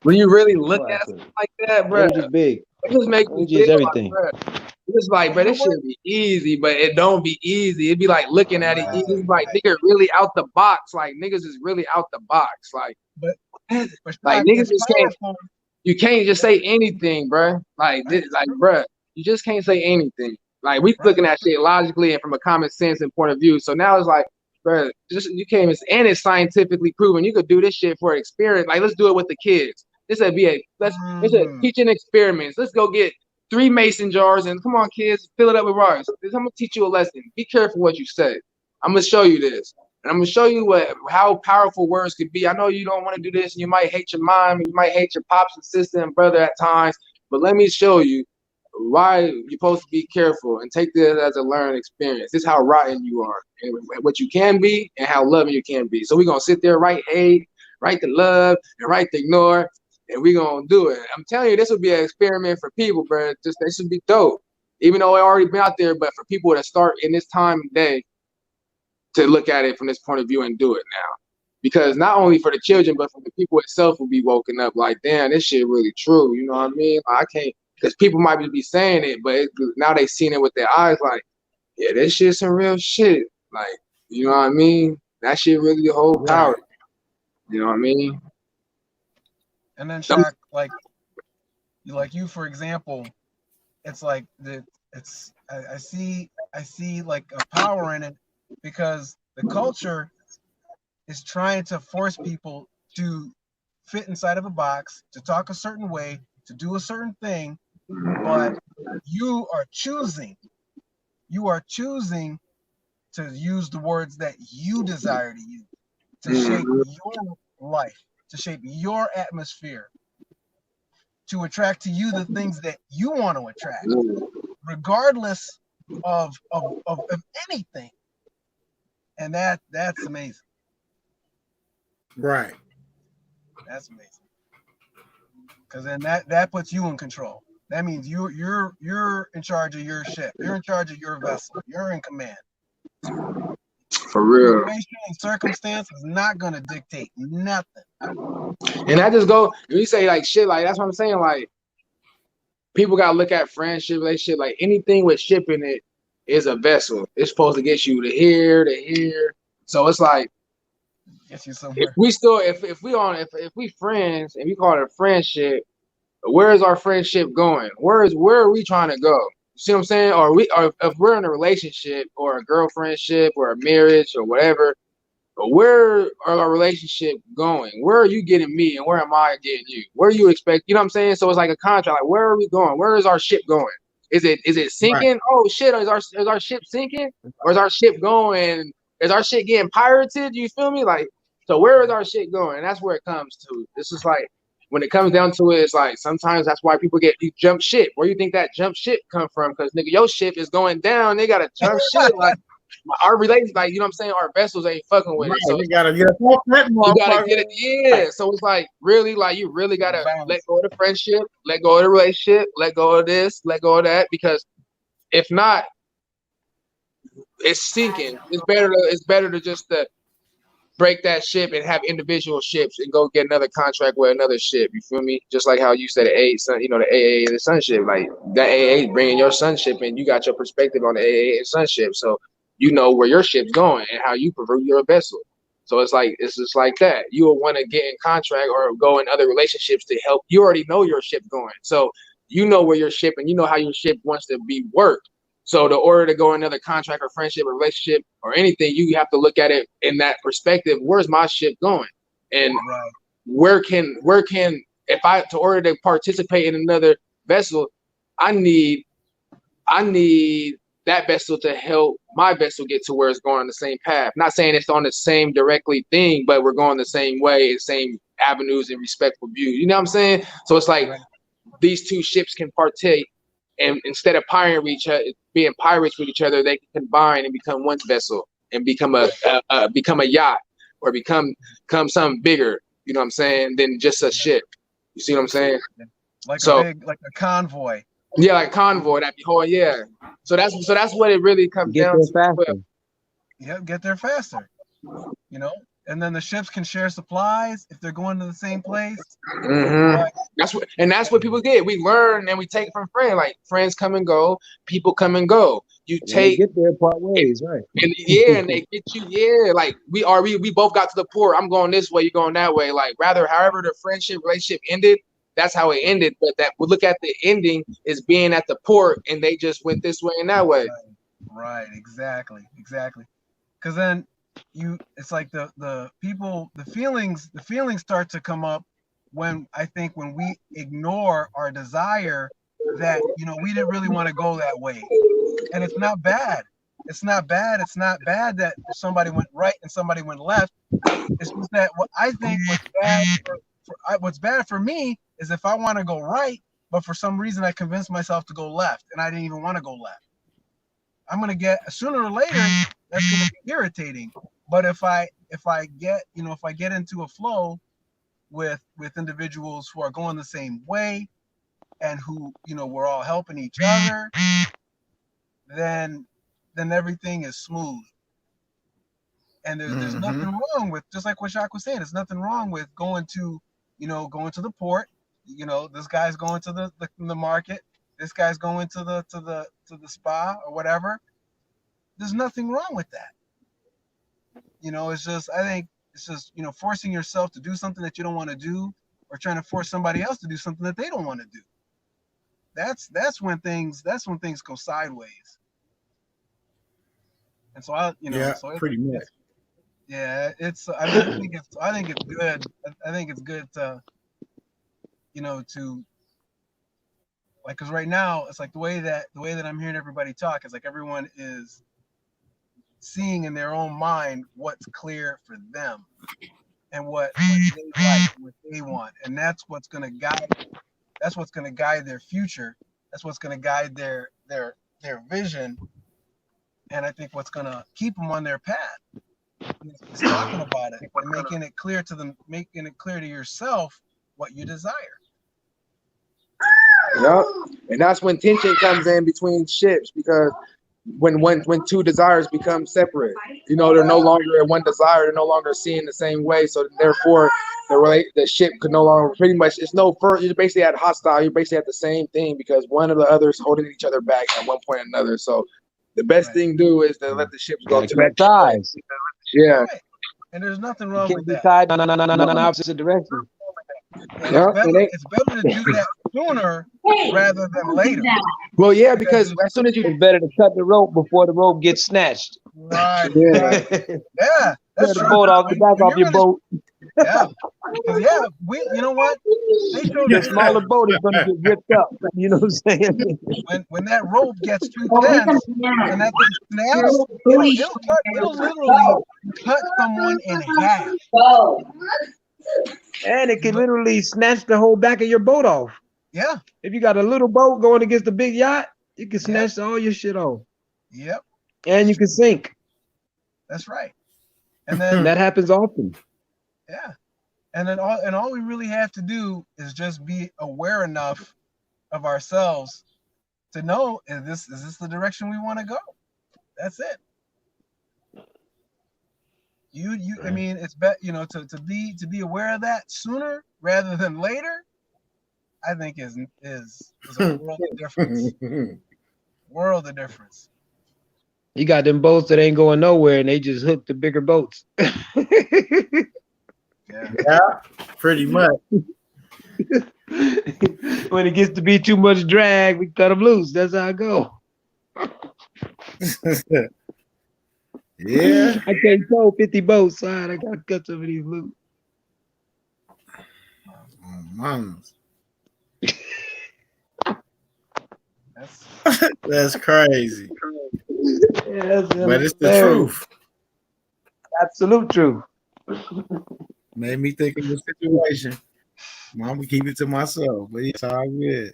When you really look at it like that, bro, Energy's big. it just makes me Energy is feel everything. like, bro. It's like, bro, this should be easy, but it don't be easy. It'd be like looking at it easy. It's like nigga really out the box. Like niggas is really out the box. Like, But like niggas just can't. powerful. You can't just say anything, bro. Like this, like, bro, you just can't say anything. Like we looking at shit logically and from a common sense and point of view. So now it's like, bro, just you can't even. And it's scientifically proven. You could do this shit for experience. Like let's do it with the kids. This would be it's a teaching experiments. Let's go get 3 mason jars and come on, kids, fill it up with rice. I'm gonna teach you a lesson. Be careful what you say. I'm gonna show you this. And I'm gonna show you how powerful words could be. I know you don't want to do this, and you might hate your mom, you might hate your pops and sister and brother at times, but let me show you why you're supposed to be careful and take this as a learning experience. This is how rotten you are, and what you can be, and how loving you can be. So we're gonna sit there, write hate, write the love, and write the ignore, and we're gonna do it. I'm telling you, this would be an experiment for people, bro. This should be dope. Even though it already been out there, but for people to start in this time and day to look at it from this point of view and do it now. Because not only for the children, but for the people itself will be woken up like, damn, this shit really true. You know what I mean? I can't, because people might be saying it, but now they seen it with their eyes like, yeah, this shit's some real shit. Like, you know what I mean? That shit really the whole power. You know what I mean? And then Shaq, like you, for example, it's like I see like a power in it, because the culture is trying to force people to fit inside of a box, to talk a certain way, to do a certain thing, but you are choosing to use the words that you desire to use, to shape your life, to shape your atmosphere, to attract to you the things that you want to attract. regardless of anything. And that's amazing. Right. That's amazing. Because then that puts you in control. That means you're in charge of your ship. You're in charge of your vessel. You're in command. For real. Situation and circumstance is not gonna dictate nothing. And I just go, you say like shit, like that's what I'm saying. Like people gotta look at friendship, relationship, like anything with ship in it is a vessel. It's supposed to get you to here, to here. So it's like Gets you somewhere. if we still if we friends and we call it a friendship, where is our friendship going? Where are we trying to go? See what I'm saying? Or if we're in a relationship or a girlfriendship or a marriage or whatever, where are our relationship going? Where are you getting me and where am I getting you? Where do you expect? You know what I'm saying? So it's like a contract. Like where are we going? Where is our ship going? Is it sinking? Right. Oh shit! Is our ship sinking? Or is our ship going? Is our shit getting pirated? You feel me? Like so, where is our shit going? And that's where it comes to. This is like when it comes down to it, it's like sometimes that's why people get you jump ship. Where you think that jump ship come from? Because nigga, your ship is going down. They gotta jump ship like. Our relations, like, you know what I'm saying? Our vessels ain't fucking with it. So you gotta get it. Yeah. So it's like, really, like, you really gotta let go of the friendship, let go of the relationship, let go of this, let go of that. Because if not, it's sinking. It's better to just break that ship and have individual ships and go get another contract with another ship. You feel me? Just like how you said the AA and the sunship. Like that AA is bringing your sonship and you got your perspective on the AA and sonship. So you know where your ship's going and how you pervert your vessel. So it's just like that. You will want to get in contract or go in other relationships to help. You already know your ship's going. So you know where your ship and you know how your ship wants to be worked. So the order to go in another contract or friendship or relationship or anything, you have to look at it in that perspective. Where's my ship going? And where can if I to order to participate in another vessel, I need that vessel to help my vessel get to where it's going on the same path. Not saying it's on the same directly thing, but we're going the same way, same avenues and respectful views. You know what I'm saying? So it's like these two ships can partake, and instead of being pirates with each other, they can combine and become one vessel and become a yacht or become something bigger. You know what I'm saying? Than just a ship. You see what I'm saying? Like a convoy. Yeah, like convoy. That be whole. Yeah. So that's what it really comes down to. Yep, get there faster. You know, and then the ships can share supplies if they're going to the same place. Mm-hmm. That's what people get. We learn and we take from friends. Like friends come and go, people come and go. You get there part ways, right? And and they get you. Yeah, like we both got to the port. I'm going this way, you're going that way. Like however the friendship relationship ended. That's how it ended, but that we look at the ending as being at the port, and they just went this way and that way. Right, exactly. Because then it's like the feelings start to come up when we ignore our desire that we didn't really want to go that way, and it's not bad. It's not bad that somebody went right and somebody went left. It's just that what I think what's bad for me is if I want to go right, but for some reason I convinced myself to go left, and I didn't even want to go left. I'm gonna get sooner or later that's gonna be irritating. But if I get into a flow with individuals who are going the same way and who we're all helping each other, then everything is smooth. And there's nothing wrong with, just like what Jacques was saying, there's nothing wrong with going to the port. This guy's going to the market. This guy's going to the spa or whatever. There's nothing wrong with that. It's just, I think it's just, forcing yourself to do something that you don't want to do, or trying to force somebody else to do something that they don't want to do. That's when things go sideways. And so pretty much. Yeah, I think it's good. I think it's good to, to, like, because right now it's like the way that I'm hearing everybody talk is like everyone is seeing in their own mind what's clear for them and what they like, what they want, and that's what's gonna guide their future. That's what's gonna guide their their vision, and I think what's gonna keep them on their path is talking about it and making it clear to them, making it clear to yourself what you desire. Yep. And that's when tension comes in between ships, because when two desires become separate, you know, they're no longer one desire, they're no longer seeing the same way. So therefore the ship could no longer, pretty much, it's no further, you're basically at hostile, you're basically at the same thing, because one of the others holding each other back at one point or another. So the best thing to do is to let the ships go to Correct ties. Yeah. Right. And there's nothing wrong Can't with be that. tied in an opposite direction. And Yeah, it's better to do that sooner rather than later. Well, yeah, because as soon as you It's better to cut the rope before the rope gets snatched. Right. Yeah. Right. Yeah. That's Cut the true. boat off the back When off your you're in a- boat. Yeah. 'Cause, yeah. You know what? They showed The us smaller boat is gonna get ripped up. You know what I'm saying? when that rope gets too tense and that thing snaps, it'll literally cut someone in half. And it can literally snatch the whole back of your boat off. Yeah. If you got a little boat going against a big yacht, you can snatch all your shit off. Yep. And you can sink. That's right. And then And that happens often. yeah. And then all we really have to do is just be aware enough of ourselves to know, is this the direction we want to go? That's it. I mean, it's to be aware of that sooner rather than later, I think is a world of difference. World of difference. You got them boats that ain't going nowhere and they just hook the bigger boats. Yeah. Yeah, pretty much. When it gets to be too much drag, we cut them loose. That's how I go. Yeah. I can't tow 50 boats, so I gotta cut some of these loose. Oh, mamas. That's crazy. Yeah, But it's the truth. Absolute truth. Made me think of the situation. I'm gonna keep it to myself, but it's all good.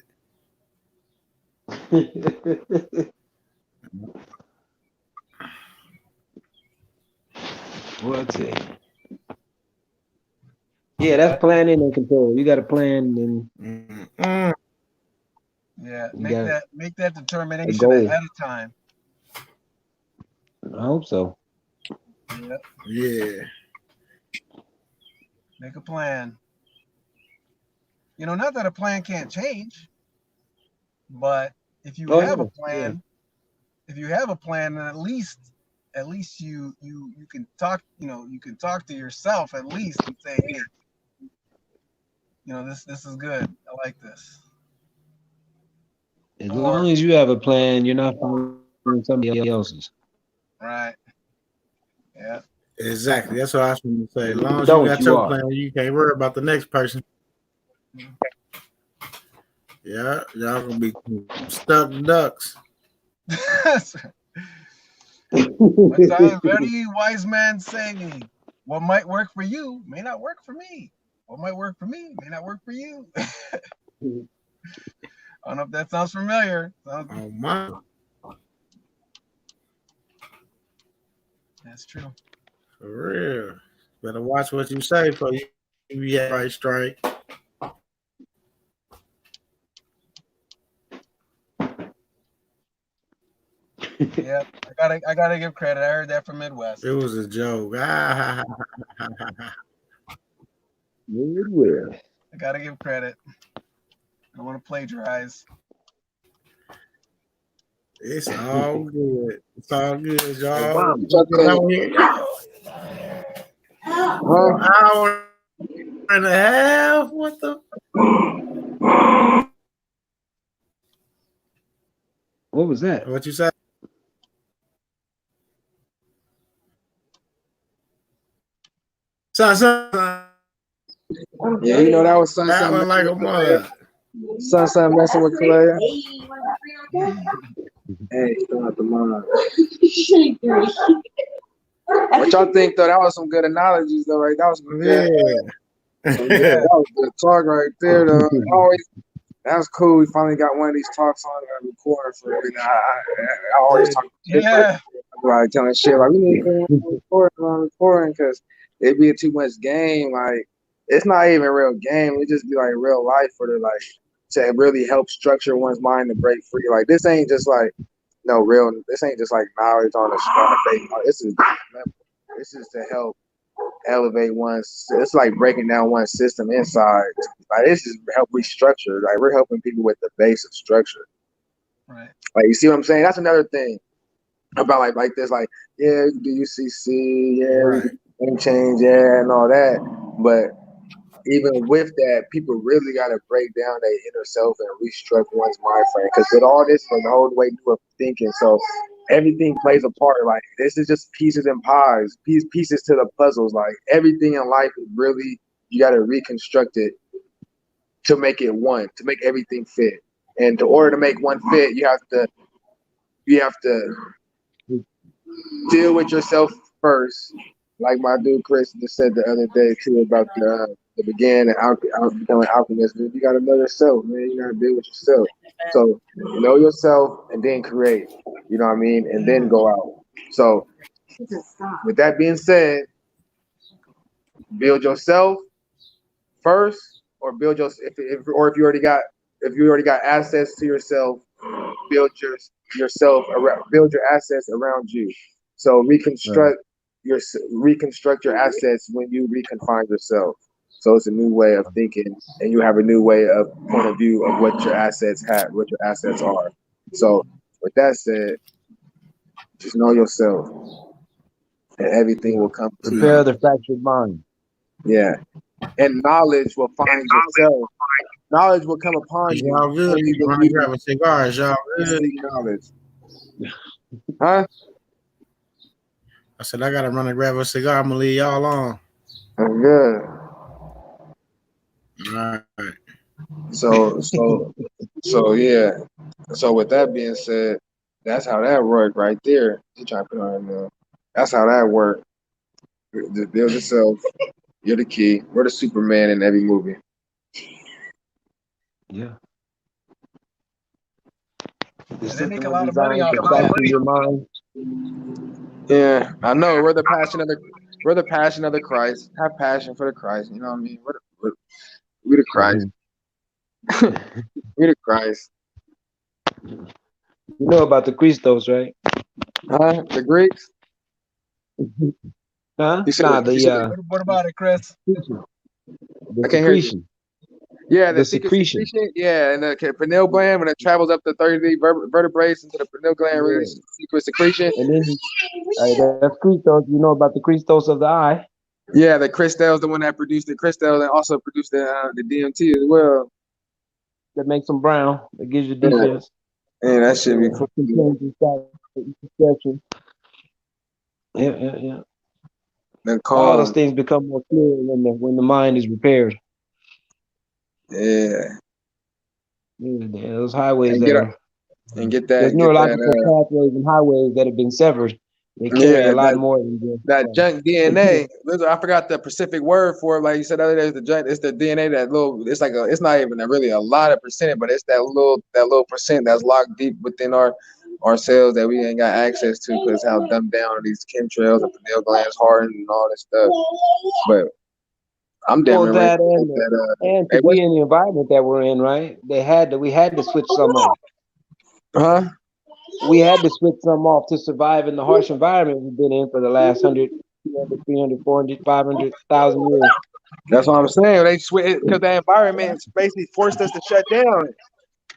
What's it? Yeah, that's planning and control. You got to plan and Mm-mm. Yeah. Yeah. Make that determination goal. ahead of time. I hope so. Yeah. Yeah. Make a plan. Not that a plan can't change, but if you have a plan, then at least you can talk, you can talk to yourself at least and say, hey, this is good. I like this. As long as you have a plan, you're not following somebody else's. Right. Yeah. Exactly. That's what I was going to say. As long as Don't, you got you your are. plan, you can't worry about the next person. Yeah, y'all gonna be stuck ducks. One time, very wise man saying, what might work for you may not work for me. What might work for me may not work for you. I don't know if that sounds familiar. Oh my. That's true. For real. Better watch what you say for you be right straight. Yeah, I gotta give credit. I heard that from Midwest. It was a joke. I gotta give credit. I don't want to plagiarize. It's all good. It's all good, y'all. Wow. An hour and a half. What the? What was that? What you say? Son. Yeah, that was That Sun one like a mother. Sun messing with Kalea. Hey, still not the mom. What y'all think though? That was some good analogies though, right? That was some good. Yeah. That was good talk right there. Though. That was cool. We finally got one of these talks on recording for it. I always talk shit Yeah. like telling shit like we need to go on recording because it'd be too much game. Like it's not even a real game. It just be like real life for the like to really help structure one's mind to break free. Like this ain't just like no real. This ain't just like knowledge on a base. This is to help elevate one's. It's like breaking down one system inside. Like this is help restructure. Like we're helping people with the base of structure. Right. Like you see what I'm saying? That's another thing about like this. Like yeah, we can do UCC, yeah, Right. we can game change, yeah, and all that. But even with that, people really got to break down their inner self and restructure one's mind frame. Because with all this, is a whole way new thinking. So everything plays a part. Like this is just pieces and pies, pieces to the puzzles. Like everything in life is really you got to reconstruct it to make it one, to make everything fit. And in order to make one fit, you have to deal with yourself first. Like my dude Chris just said the other day too about the beginning and becoming alchemist. You got to know yourself, man. You got to deal with yourself. So know yourself and then create. You know what I mean? And then go out. So with that being said, build yourself first, or build your if you already got assets to yourself, build yourself around, build your assets around you. So reconstruct your assets when you reconfine yourself. So it's a new way of thinking, and you have a new way of point of view of what your assets are. So with that said, just know yourself, and everything will come to Repair you. the fractured mind. Yeah, and knowledge will find yourself. Knowledge will come upon you. Y'all good? When I grab a cigar, is y'all good? Seek knowledge. Huh? I said I gotta run and grab a cigar. I'm gonna leave y'all alone. I'm good. All right. So yeah. So with that being said, that's how that worked right there. You trying to put on there. That's how that worked. Just build yourself. You're the key. We're the Superman in every movie. Yeah. They make a lot of money off of that. Fracture your mind. Yeah, I know. We're the passion of the Christ. Have passion for the Christ. You know what I mean? We're the Christ. We're the Christ. You know about the Christos, right? Huh? The Greeks? Huh? You said- Nah, you said- What about it, Chris? the I can't hear you. secretion. Yeah, The secretion. secretion. Yeah, and the pineal gland, when it travels up the 30 vertebrae into the pineal gland, Yeah. releases secret secretion. And then that's Christos. You know about the Christos of the eye. Yeah, the crystals, the one that produced the crystals and also produced the DMT as well. That makes them brown. That gives you Yeah. defense. Yeah, that should be cool. Perception. Yeah. Then All those calm. things become more clear when the mind is repaired. Yeah. Yeah, those highways And get there's that neurological pathways and highways that have been severed. They carry a lot more than just that junk DNA. I forgot the specific word for it. Like you said the other day, it's the DNA that little. It's like it's not even really a lot of percent, but it's that little percent that's locked deep within our cells that we ain't got access to because how dumbed down these chemtrails and pineal glands hardened and all this stuff. But I'm damn that and to hey, be in the environment that we're in, right? We had to switch some off. Huh? We had to switch some off to survive in the harsh environment we've been in for the last 100, 200, 300, 400, 500,000 years. That's what I'm saying. They switch because the environment basically forced us to shut down.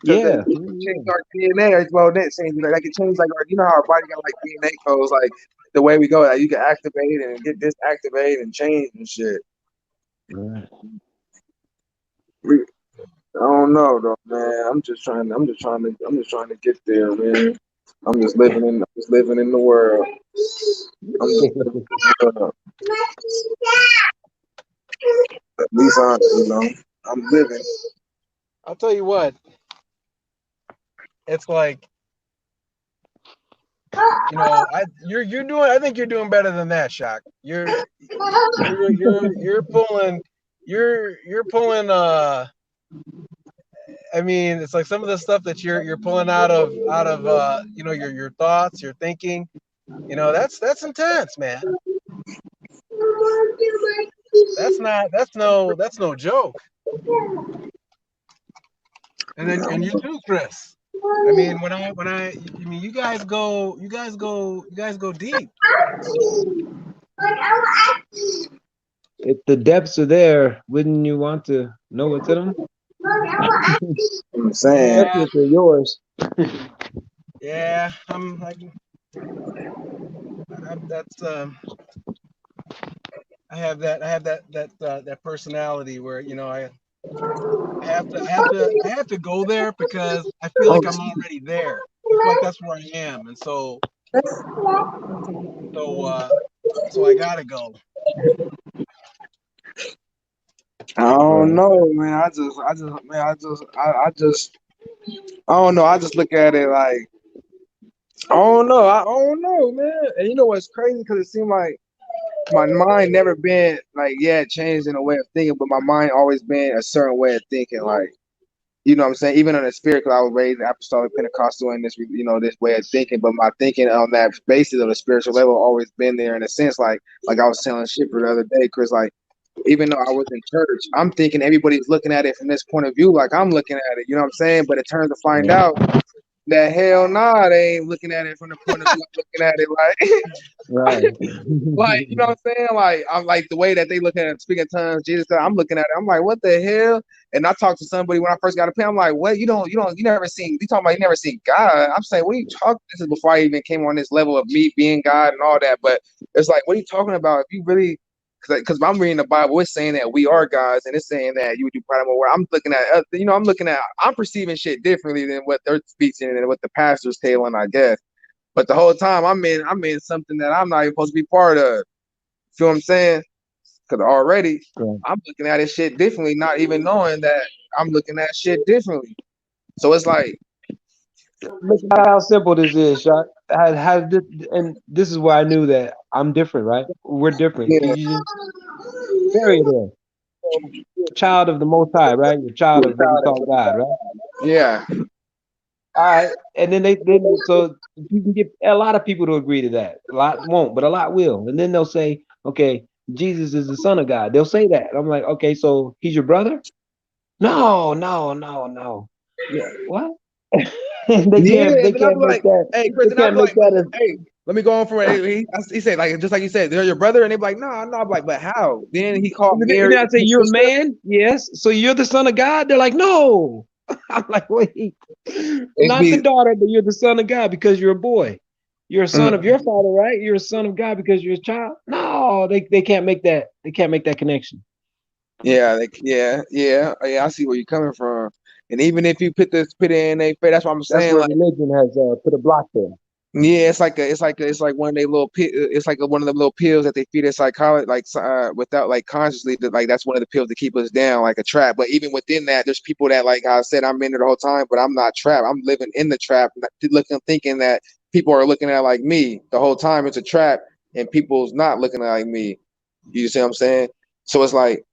Yeah. Change our DNA. Well, that change like it changed like how our body got like DNA codes, like the way we go, like you can activate and get disactivate and change and shit. Right. I don't know though, man. I'm just trying to get there, man. I'm just living in the world. At least I'm living. I'll tell you what. It's like, you're doing. I think you're doing better than that, Shock. You're pulling. I mean, it's like some of the stuff that you're pulling out of you know, your thoughts, your thinking. You know, that's intense, man. That's no joke. And then and you too, Chris. I mean, I mean, you guys go deep. If the depths are there, wouldn't you want to know what's in them? I'm saying. Yeah, Especially if they're yours. yeah. That's I have that personality where, you know, I have to go there because I feel like I'm already there. I feel like that's where I am, and so so I gotta go. I don't Right. know, man. I don't know. I just look at it like, I don't know. I don't know, man. And you know what's crazy? Because it seemed like my mind never been like, yeah, it changed in a way of thinking, but my mind always been a certain way of thinking. Like, you know what I'm saying? Even on the spirit, because I was raised apostolic Pentecostal in this, you know, this way of thinking, but my thinking on that basis of the spiritual level always been there in a sense. Like I was telling Shipper the other day, Chris, like, even though I was in church, I'm thinking everybody's looking at it from this point of view, like I'm looking at it. You know what I'm saying? But it turns to find out that hell nah, they ain't looking at it from the point of view I'm looking at it like Right. like, you know what I'm saying? Like, I'm like the way that they look at it, speaking tongues, Jesus, I'm looking at it, I'm like, what the hell? And I talked to somebody when I first got a pen, I'm like, what? You never seen, you talking about you never seen God. I'm saying, what are you talking? This is before I even came on this level of me being God and all that. But it's like, what are you talking about? If you really, because I'm reading the Bible, it's saying that we are gods, and it's saying that you would do primal work. I'm looking at, I'm perceiving shit differently than what they're speaking and what the pastor's telling, I guess. But the whole time I'm in something that I'm not even supposed to be part of. Feel what I'm saying? Because already Right. I'm looking at this shit differently, not even knowing that I'm looking at shit differently. So it's like, Look at how simple this is, Shot. And this is where I knew that I'm different, right? We're different. yeah, You just bury it there. You're a child of the Most High, right? You're a child of what we call God, right? yeah, All right. And then so you can get a lot of people to agree to that. A lot won't, but a lot will. And then they'll say, okay, Jesus is the Son of God. They'll say that. I'm like, okay, so he's your brother? No, no, no, no. Yeah, what? they yeah. can't they And then I'll can't be make like, that hey, Chris, they and I'll can't be make like, that hey, let me go on for it. He said, like, just like you said, they're your brother, and they be like, no, no. I'm like, but how? Then he called and Mary then I say, his you're a sister. man? Yes. So you're the son of God? They're like, no. I'm like, wait, It's not the be, daughter, but you're the son of God because you're a boy. You're a son of mm, your father, right? You're a son of God because you're a child. No, they can't make that. They can't make that connection. yeah, yeah. I see where you're coming from. And even if you put it in their face, that's what I'm That's saying. where Like, religion has put a block there. yeah, it's like one of they little it's like one of the little pills that they feed us psychology like without like consciously that like that's one of the pills to keep us down like a trap. But even within that, there's people that like I said I'm in it the whole time, but I'm not trapped. I'm living in the trap, looking thinking that people are looking at like me the whole time. It's a trap, and people's not looking at like me. You see what I'm saying? So it's like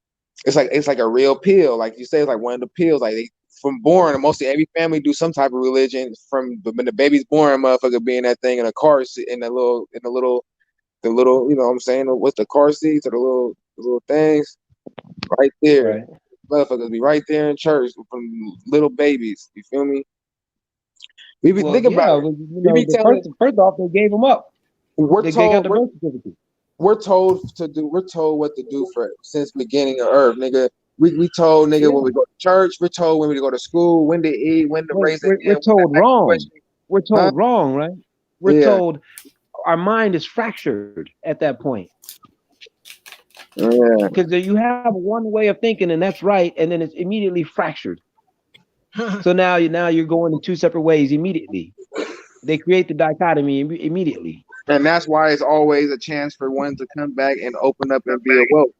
a real pill, like you say, it's like one of the pills. Like they, from born, and mostly every family do some type of religion. From when the baby's born, motherfucker being that thing in a car seat, the little, you know what I'm saying, with the car seats or the little things right there. Right. Motherfuckers be right there in church from little babies. You feel me? We be Well, think about yeah, it. well, We be the telling, first off, they gave them up. we're They got told the birth certificate. we're told what to do for since beginning of earth, nigga. We told nigga Yeah. when we go to church, we're told when we go to school, when to eat, when to Wait, raise a we're hand, when to told ask wrong. questions. We're Huh? told wrong, right? We're Yeah. told our mind is fractured at that point Yeah. because you have one way of thinking and that's right, and then it's immediately fractured. So now you're going in two separate ways immediately. They create the dichotomy immediately. And that's why it's always a chance for one to come back and open up and be awoke.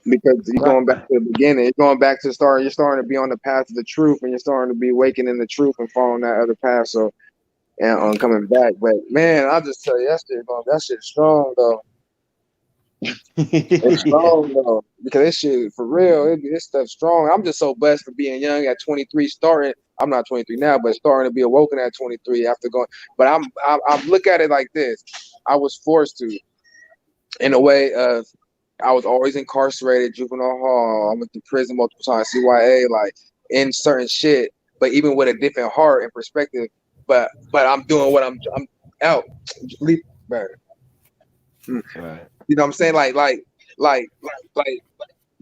Because you're Right. going back to the beginning. You're going back to start. You're starting to be on the path of the truth, and you're starting to be waking in the truth and following that other path. So, and on coming back. But man, I'll just tell you that shit's strong though. It's strong though, because this shit for real. This stuff strong. I'm just so blessed for being young at 23, starting. I'm not 23 now, but starting to be awoken at 23 after going. But I'm look at it like this. I was forced to, in a way of, I was always incarcerated, juvenile hall. I went to prison multiple times, CYA, like in certain shit. But even with a different heart and perspective. But I'm doing what I'm out. Leave better. Right. You know what I'm saying? Like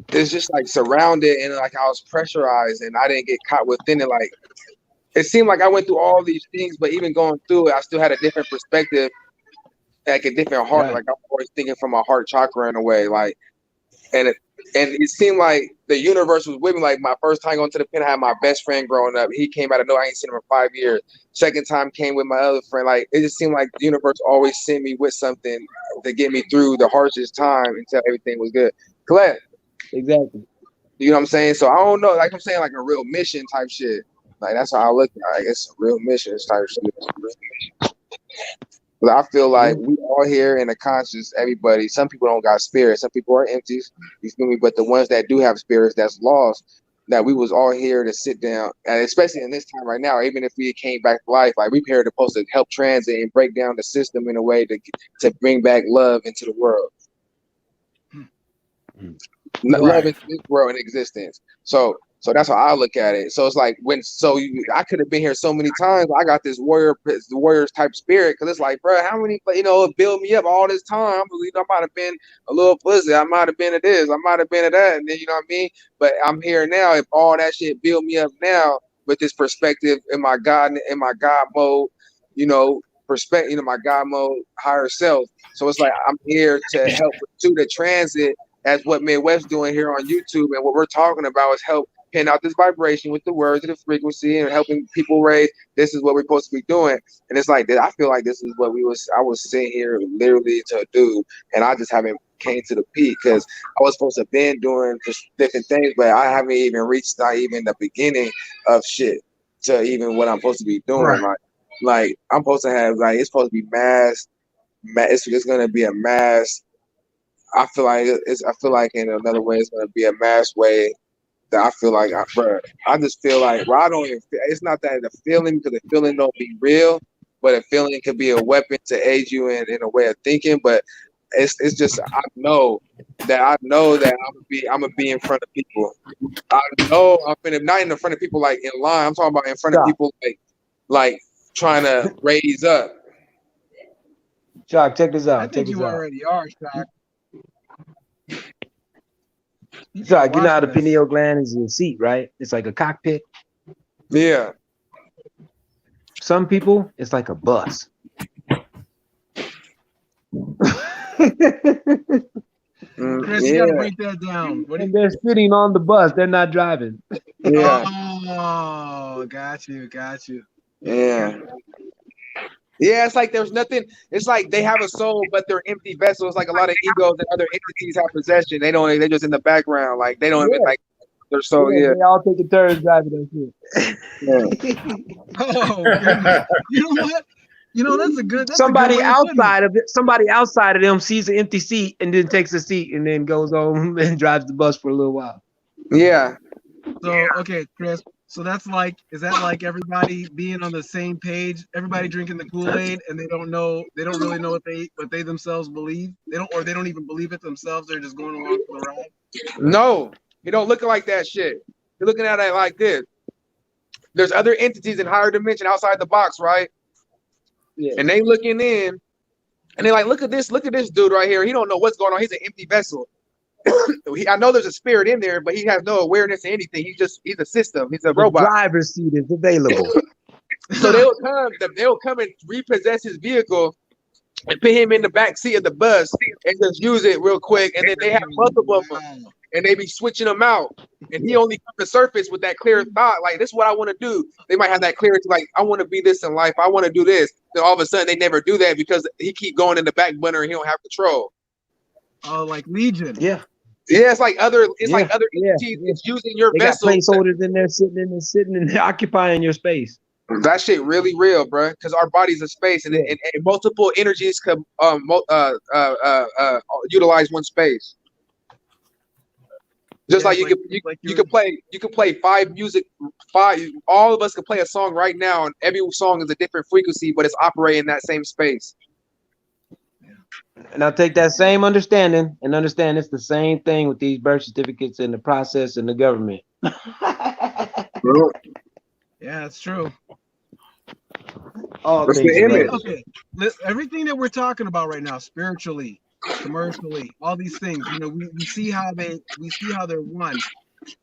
it's just like surrounded and like I was pressurized and I didn't get caught within it. Like it seemed like I went through all these things, but even going through it, I still had a different perspective, like a different heart. Right. Like I'm always thinking from my heart chakra in a way. Like and it seemed like the universe was with me. Like my first time going to the pen, I had my best friend growing up. He came out of nowhere. I ain't seen him in 5 years. Second time came with my other friend. Like it just seemed like the universe always sent me with something to get me through the harshest time until everything was good. Colette. Exactly. You know what I'm saying? So I don't know. Like I'm saying, like a real mission type shit. Like that's how I look at it. It's a real mission type shit. But I feel like we all here in the conscious, everybody. Some people don't got spirits. Some people are empty. You feel me? But the ones that do have spirits that's lost, that we was all here to sit down, and especially in this time right now, even if we came back to life, like we here to supposed to help transit and break down the system in a way to bring back love into the world. Love into this world in existence. So that's how I look at it. So it's like I could have been here so many times. I got this warriors type spirit because it's like, bro, how many build me up all this time? I might have been a little pussy. I might have been at this. I might have been at that. And then you know what I mean. But I'm here now. If all that shit build me up now with this perspective in my God mode, perspective, my God mode, higher self. So it's like I'm here to help to the transit. As what Midwest doing here on YouTube, and what we're talking about is help pin out this vibration with the words of the frequency and helping people raise. This is what we're supposed to be doing, and it's like I feel like this is what I was sitting here literally to do, and I just haven't came to the peak because I was supposed to have been doing different things, but I haven't even reached not even the beginning of shit to even what I'm supposed to be doing. Right. Like I'm supposed to have it's supposed to be mass. It's gonna be a mass. I feel like in another way it's gonna be a mass way that I feel like I just feel like I don't even it's not that the feeling, because the feeling don't be real, but a feeling could be a weapon to aid you in a way of thinking. But it's just I know that I'm gonna be in front of people. I know I'm not in front of people like in line. I'm talking about in front of people like trying to raise up. Shock, check this out. I think you already are, Shock. So you know how the pineal gland is a seat, right? It's like a cockpit. Yeah. Some people, it's like a bus. Chris, you gotta break that down. And they're sitting on the bus. They're not driving. Yeah. Oh, got you. Yeah. Yeah, it's like there's nothing. It's like they have a soul, but they're empty vessels. It's like a lot of egos and other entities have possession. They're just in the background. Like they don't even like their soul. Yeah. They all take a turn driving that shit. Oh, goodness. You know what? That's a good. Somebody outside of them sees an empty seat and then takes a seat and then goes home and drives the bus for a little while. Yeah. So okay, Chris. So is that like everybody being on the same page, everybody drinking the Kool-Aid, and they don't really know what they themselves believe. They don't even believe it themselves. They're just going along for the ride. No, you don't look like that shit. You're looking at it like this. There's other entities in higher dimension outside the box, right? Yeah. And they looking in, and they like, look at this dude right here. He don't know what's going on. He's an empty vessel. I know there's a spirit in there, but he has no awareness of anything. He's a system. He's a robot. The driver's seat is available. So they'll come and repossess his vehicle and put him in the back seat of the bus and just use it real quick. And then they have multiple of them, and they be switching them out. And he only comes to surface with that clear thought, like, this is what I want to do. They might have that clarity, like, I want to be this in life. I want to do this. Then all of a sudden, they never do that because he keep going in the back burner and he don't have control. Oh, like Legion. Yeah. Yeah, it's like other entities. It's using your they vessel. Got placeholders in there sitting and they're occupying your space. That shit really real, bro. Because our body's a space, and, and multiple energies can utilize one space. Just Yeah, like you could play all of us could play a song right now, and every song is a different frequency, but it's operating in that same space. And I'll take that same understanding and understand it's the same thing with these birth certificates and the process and the government. Yeah, that's true. All That's things the image. relative. Okay, everything that we're talking about right now, spiritually, commercially, all these things, you know, we see how they're one.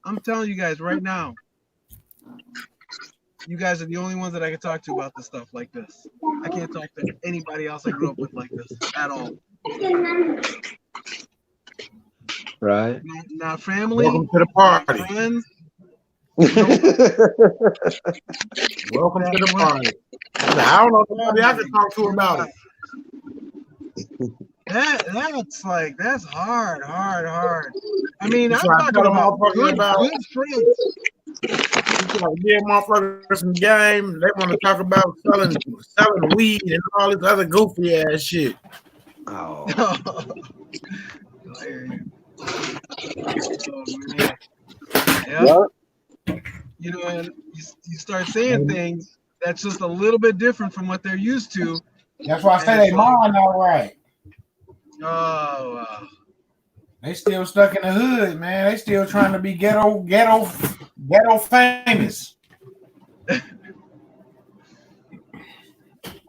I'm telling you guys right now, you guys are the only ones that I can talk to about this stuff like this. I can't talk to anybody else I grew up with like this at all. Right. Not family, Welcome to the not party. friends. Welcome to the party. I don't know nobody I can talk to about it. That's hard. I mean, You I'm try to talking tell a about motherfucker about- good friends. You try to give motherfuckers some game. They want to talk about selling weed and all this other goofy ass shit. Oh. Oh, man. Yeah. You know, and you start saying things that's just a little bit different from what they're used to. That's why I say they mind all right. Oh, They still stuck in the hood, man. They still trying to be ghetto famous.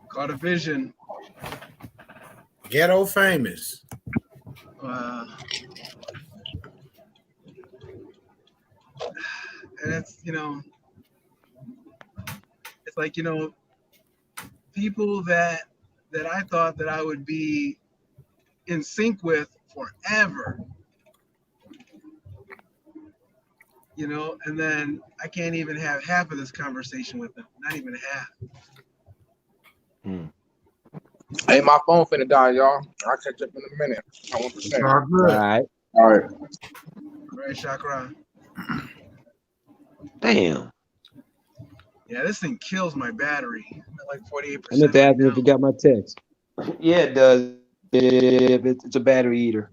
caught a vision. Ghetto famous. And it's, you know, it's like, you know, people that I thought that I would be in sync with forever, you know, and then I can't even have half of this conversation with them, not even half. Hey, my phone finna die, y'all. I'll catch up in a minute. 1%. All good. Right. All right. Right, Chakra? Damn. Yeah, this thing kills my battery at like 48%. I meant to ask you if you got my text. Yeah, it does. It's a battery eater.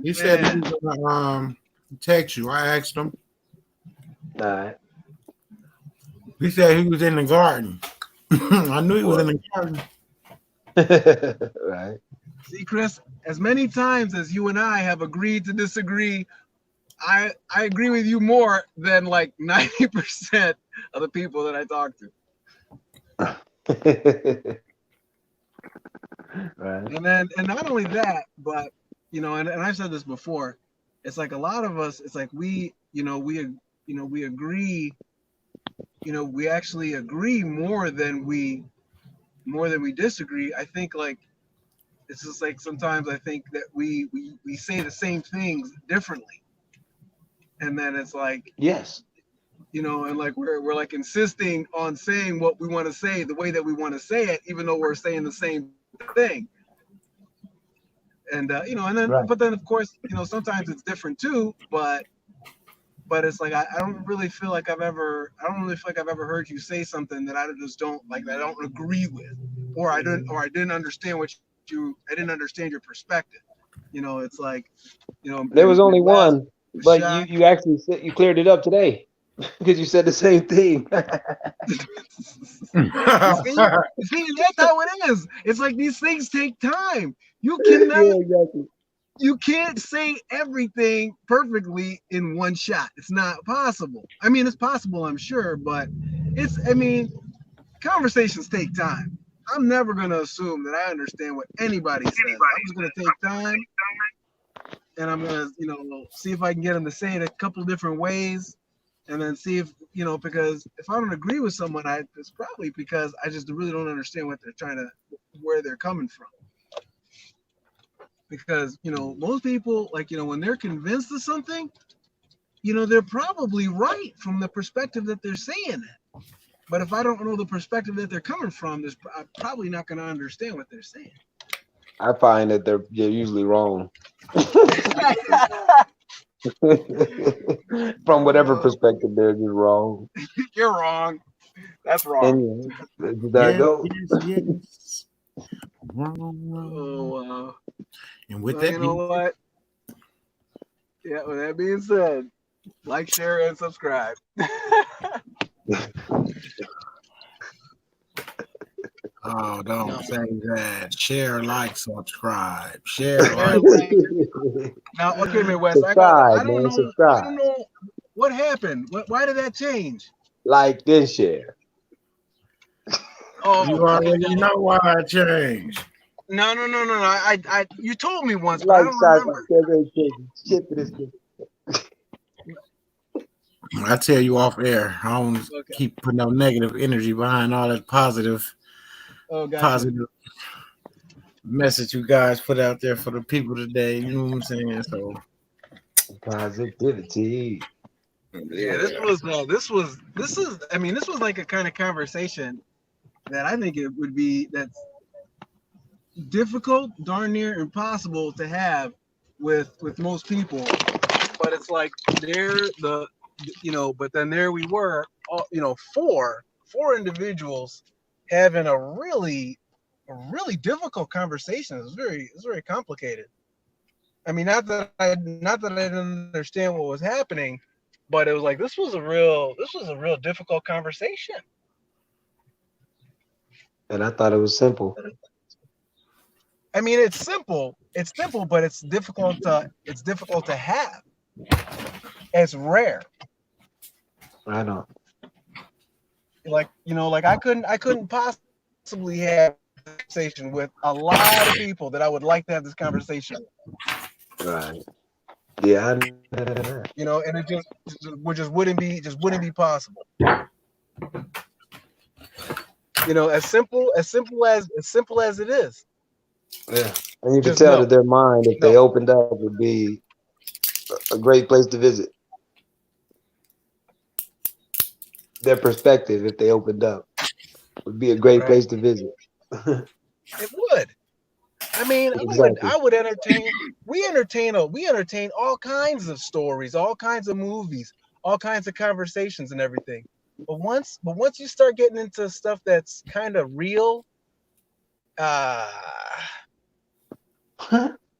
He said he was gonna text you. I asked him. All right. He said he was in the garden. I knew he was in the garden. Right. See, Chris, as many times as you and I have agreed to disagree, I agree with you more than like 90% of the people that I talk to. Right. And not only that, but you know, and I've said this before, it's like a lot of us, it's like we agree, you know, we actually agree more than we disagree. I think like it's just like sometimes I think that we say the same things differently. And then it's like, yes, you know, and like we're like insisting on saying what we want to say the way that we want to say it, even though we're saying the same thing. And you know, and then right. But then of course, you know, sometimes it's different too. But it's like I don't really feel like I've ever heard you say something that I just don't like, that I don't agree with, or I didn't understand I didn't understand your perspective. You know, it's like, you know, There was only one. But Shaq. you actually said you cleared it up today because you said the same thing. you see, that's how it is. It's like these things take time. You cannot, Yeah, exactly. you can't say everything perfectly in one shot. It's not possible. I mean, it's possible, I'm sure, but conversations take time. I'm never gonna assume that I understand what anybody says. I'm just gonna take time. And I'm gonna, you know, see if I can get them to say it a couple of different ways, and then see if, you know, because if I don't agree with someone, it's probably because I just really don't understand where they're coming from. Because, you know, most people, like, you know, when they're convinced of something, you know, they're probably right from the perspective that they're saying it. But if I don't know the perspective that they're coming from, I'm probably not going to understand what they're saying. I find that they're usually wrong. From whatever perspective, they're just wrong. You're wrong. That's wrong. Anyway, that go. Yes. Oh wow. And with Well, that you know being what? Yeah, with that being said, like, share, and subscribe. oh, don't No. say that. Share, like, subscribe. Share, Now, like. okay, Midwest. I Subscribe, don't man. know. I Subscribe. don't know what happened. Why did that change? Like, then share. Oh, You okay. already know why I changed. No. You told me once, but I Like, don't remember. shit for this thing. I tell you off air. I don't Okay. keep putting no negative energy behind all that positive message you guys put out there for the people today. You know what I'm saying? So Positivity. Yeah, this is. I mean, this was like a kind of conversation that I think it would be that's difficult, darn near impossible to have with most people. But it's like but then there we were, four individuals having a really difficult conversation. It's very complicated. I mean, not that I didn't understand what was happening, but it was like this was a real difficult conversation. And I thought it was simple. I mean, it's simple, but it's difficult to have. It's rare. I know. Like I couldn't possibly have a conversation with a lot of people that I would like to have this conversation. Right. Yeah. And it just wouldn't be possible. As simple as it is. Yeah. And you can Just tell no. that their mind, if they opened up, would be a great place to visit. Their perspective, if they opened up, would be a great place to visit. It would. I mean, Exactly. I would entertain. We entertain all kinds of stories, all kinds of movies, all kinds of conversations and everything. But once you start getting into stuff that's kind of real, it's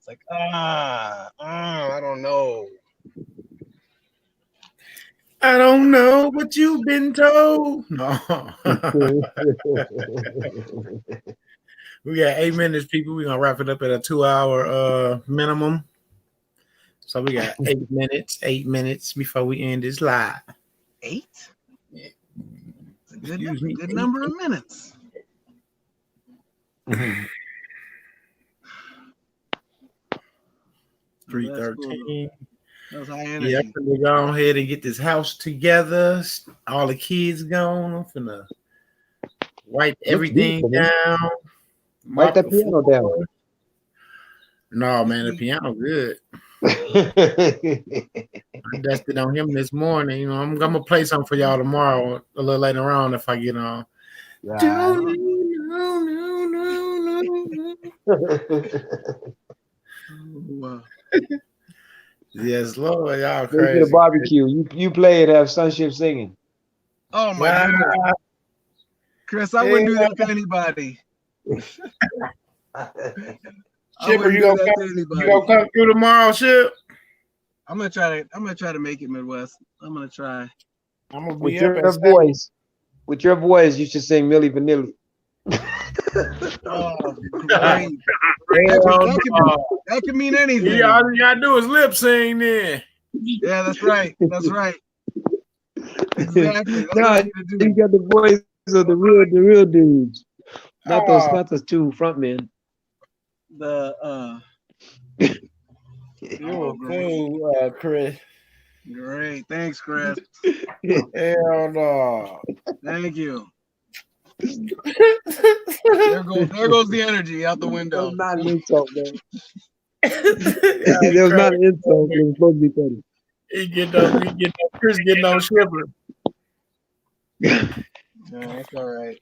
like I don't know. I don't know what you've been told. No. We got 8 minutes, people. We're gonna wrap it up at a 2-hour minimum. So we got 8 minutes before we end this live. 8? Yeah. It's a good number of minutes. 3:13. That was high energy. Yeah, I'm gonna go ahead and get this house together. All the kids gone. I'm finna wipe everything down. Wipe that piano down. No, man, the piano good. I dusted on him this morning. I'm gonna play something for y'all tomorrow, a little later on if I get on. Right. Wow. Yes, Lord, y'all Go crazy. to the barbecue. You play it, have Sunship singing. Oh my goodness. Chris, I wouldn't do that to anybody. Chipper, you gonna come through tomorrow, Chip? I'm gonna try to make it, Midwest. I'm gonna try. I'm gonna With be your voice. With your voice, you should sing Milli Vanilli. Oh, great. That can mean anything. Yeah, all you gotta do is lip sing then. Yeah, that's right. That's right. Exactly. No, you got the voice of the real dudes. Not those two front men. You were cool, Chris. Great. Thanks, Chris. Hell no. Thank you. There goes the energy out the window. That was not an insult, man. That was not an insult. It was supposed to be funny. Chris getting on Chipper. No, that's all right.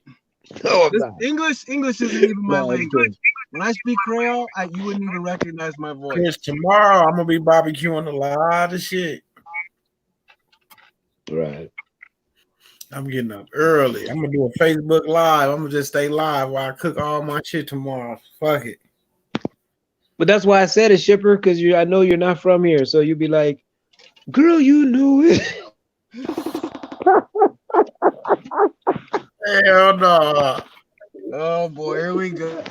No, English isn't even my language. When I speak Creole, you wouldn't even recognize my voice. Chris, tomorrow I'm gonna be barbecuing a lot of shit. Right. I'm getting up early. I'm gonna do a Facebook Live. I'm gonna just stay live while I cook all my shit tomorrow. Fuck it. But that's why I said it, Shipper, because I know you're not from here. So you'd be like, girl, you know it. Hell no. Oh boy, here we go.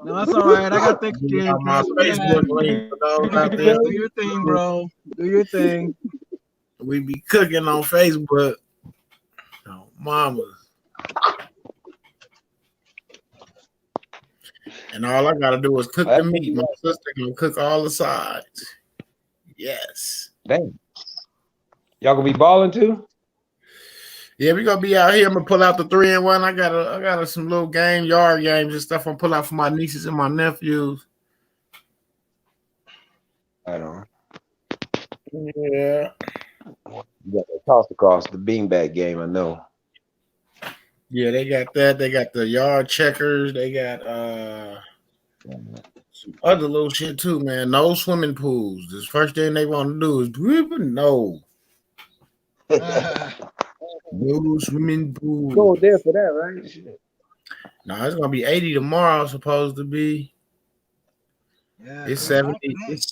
No, that's all right. I got the exchange. My Facebook link for those out there. Do your thing, bro. Do your thing. We be cooking on Facebook. Oh, mama. And all I gotta do is cook the meat. My sister can cook all the sides. Yes. Dang. Y'all gonna be balling too? Yeah, we gonna be out here. I'm gonna pull out the 3-in-1. I got some little yard games and stuff. I'm pull out for my nieces and my nephews. I don't. Yeah. You got the toss across the beanbag game, I know. Yeah, they got that. They got the yard checkers. They got some other little shit too, man. No swimming pools. The first thing they want to do is no. No swimming pool. Go there for that, right? No, it's gonna be 80 tomorrow. Supposed to be. Yeah, It's 70. It's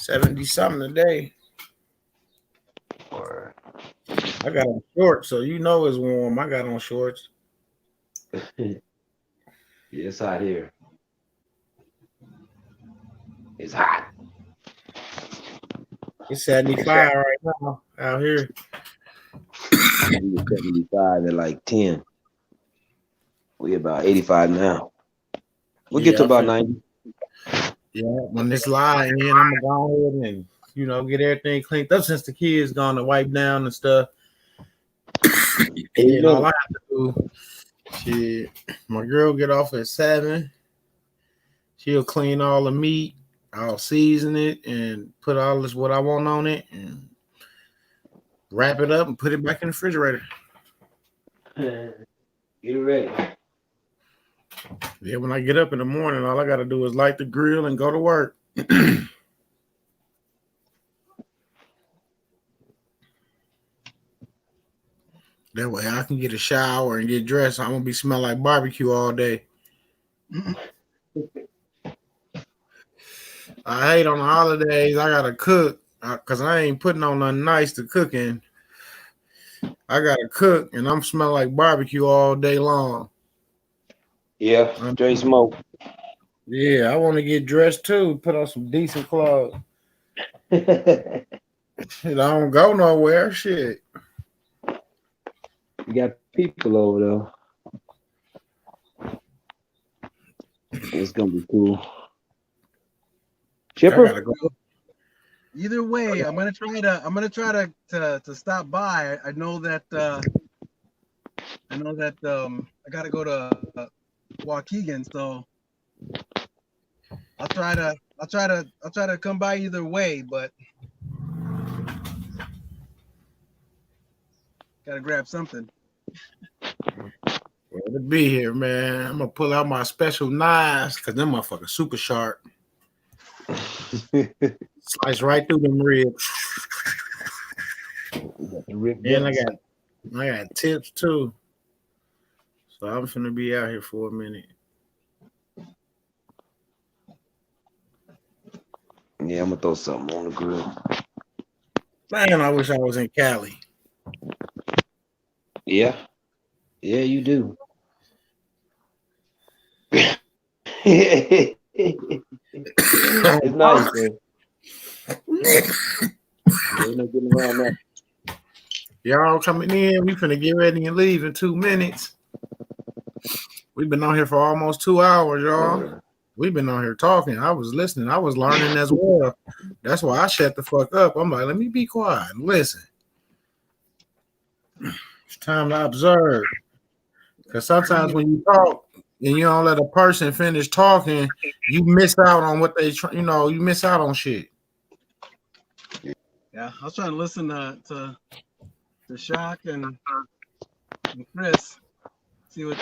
70 something today. I got on shorts, so you know it's warm. I got on shorts. Yeah, it's hot here. It's hot. It's 75 right now out here. 75 at like 10. We about 85 now. We'll get to about 90. Yeah, when this live in, I'm gonna go ahead and get everything cleaned up since the kids gone to wipe down and stuff. And all I have to do, shit, my girl get off at 7. She'll clean all the meat. I'll season it and put all this what I want on it and wrap it up and put it back in the refrigerator. Get it ready. Yeah, when I get up in the morning, all I got to do is light the grill and go to work. That way I can get a shower and get dressed. I'm going to be smelling like barbecue all day. I hate on the holidays. I got to cook because I ain't putting on nothing nice to cook in. I got to cook and I'm smelling like barbecue all day long. Yeah, straight smoke. Yeah, I want to get dressed too. Put on some decent clothes. I don't go nowhere. Shit. You got people over there. It's gonna be cool. Chipper. Go. Either way, I'm gonna try to stop by. I know that I gotta go to Waukegan, so I'll try to come by either way, but gotta grab something. Well, to be here, man. I'm gonna pull out my special knives because them motherfuckers super sharp. Slice right through them ribs. And I got tips too. So I'm finna be out here for a minute. Yeah, I'm gonna throw something on the grill. Man, I wish I was in Cali. Yeah. Yeah, you do. It's nice, man. Ain't no getting around that. Y'all coming in. We finna get ready and leave in 2 minutes. We've been on here for almost 2 hours, y'all. We've been on here talking. I was listening. I was learning as well. That's why I shut the fuck up. I'm like, let me be quiet and listen. It's time to observe. Because sometimes when you talk and you don't let a person finish talking, you miss out on what they, you miss out on shit. Yeah, I was trying to listen to Shock and Chris. See what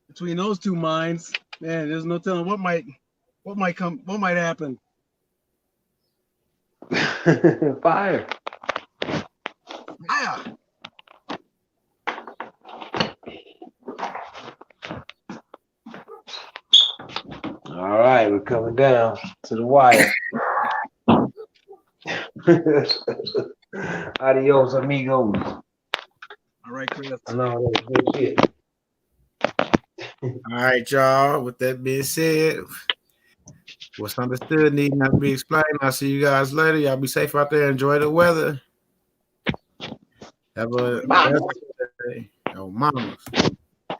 between those two minds, man, there's no telling what might happen. Fire. Yeah. All right, we're coming down to the wire. Adios, amigos. All right, Chris. I know that's good shit. All right, y'all. With that being said, what's understood need not to be explained. I'll see you guys later. Y'all be safe out there. Enjoy the weather. Have a blessed day. Oh, mamas.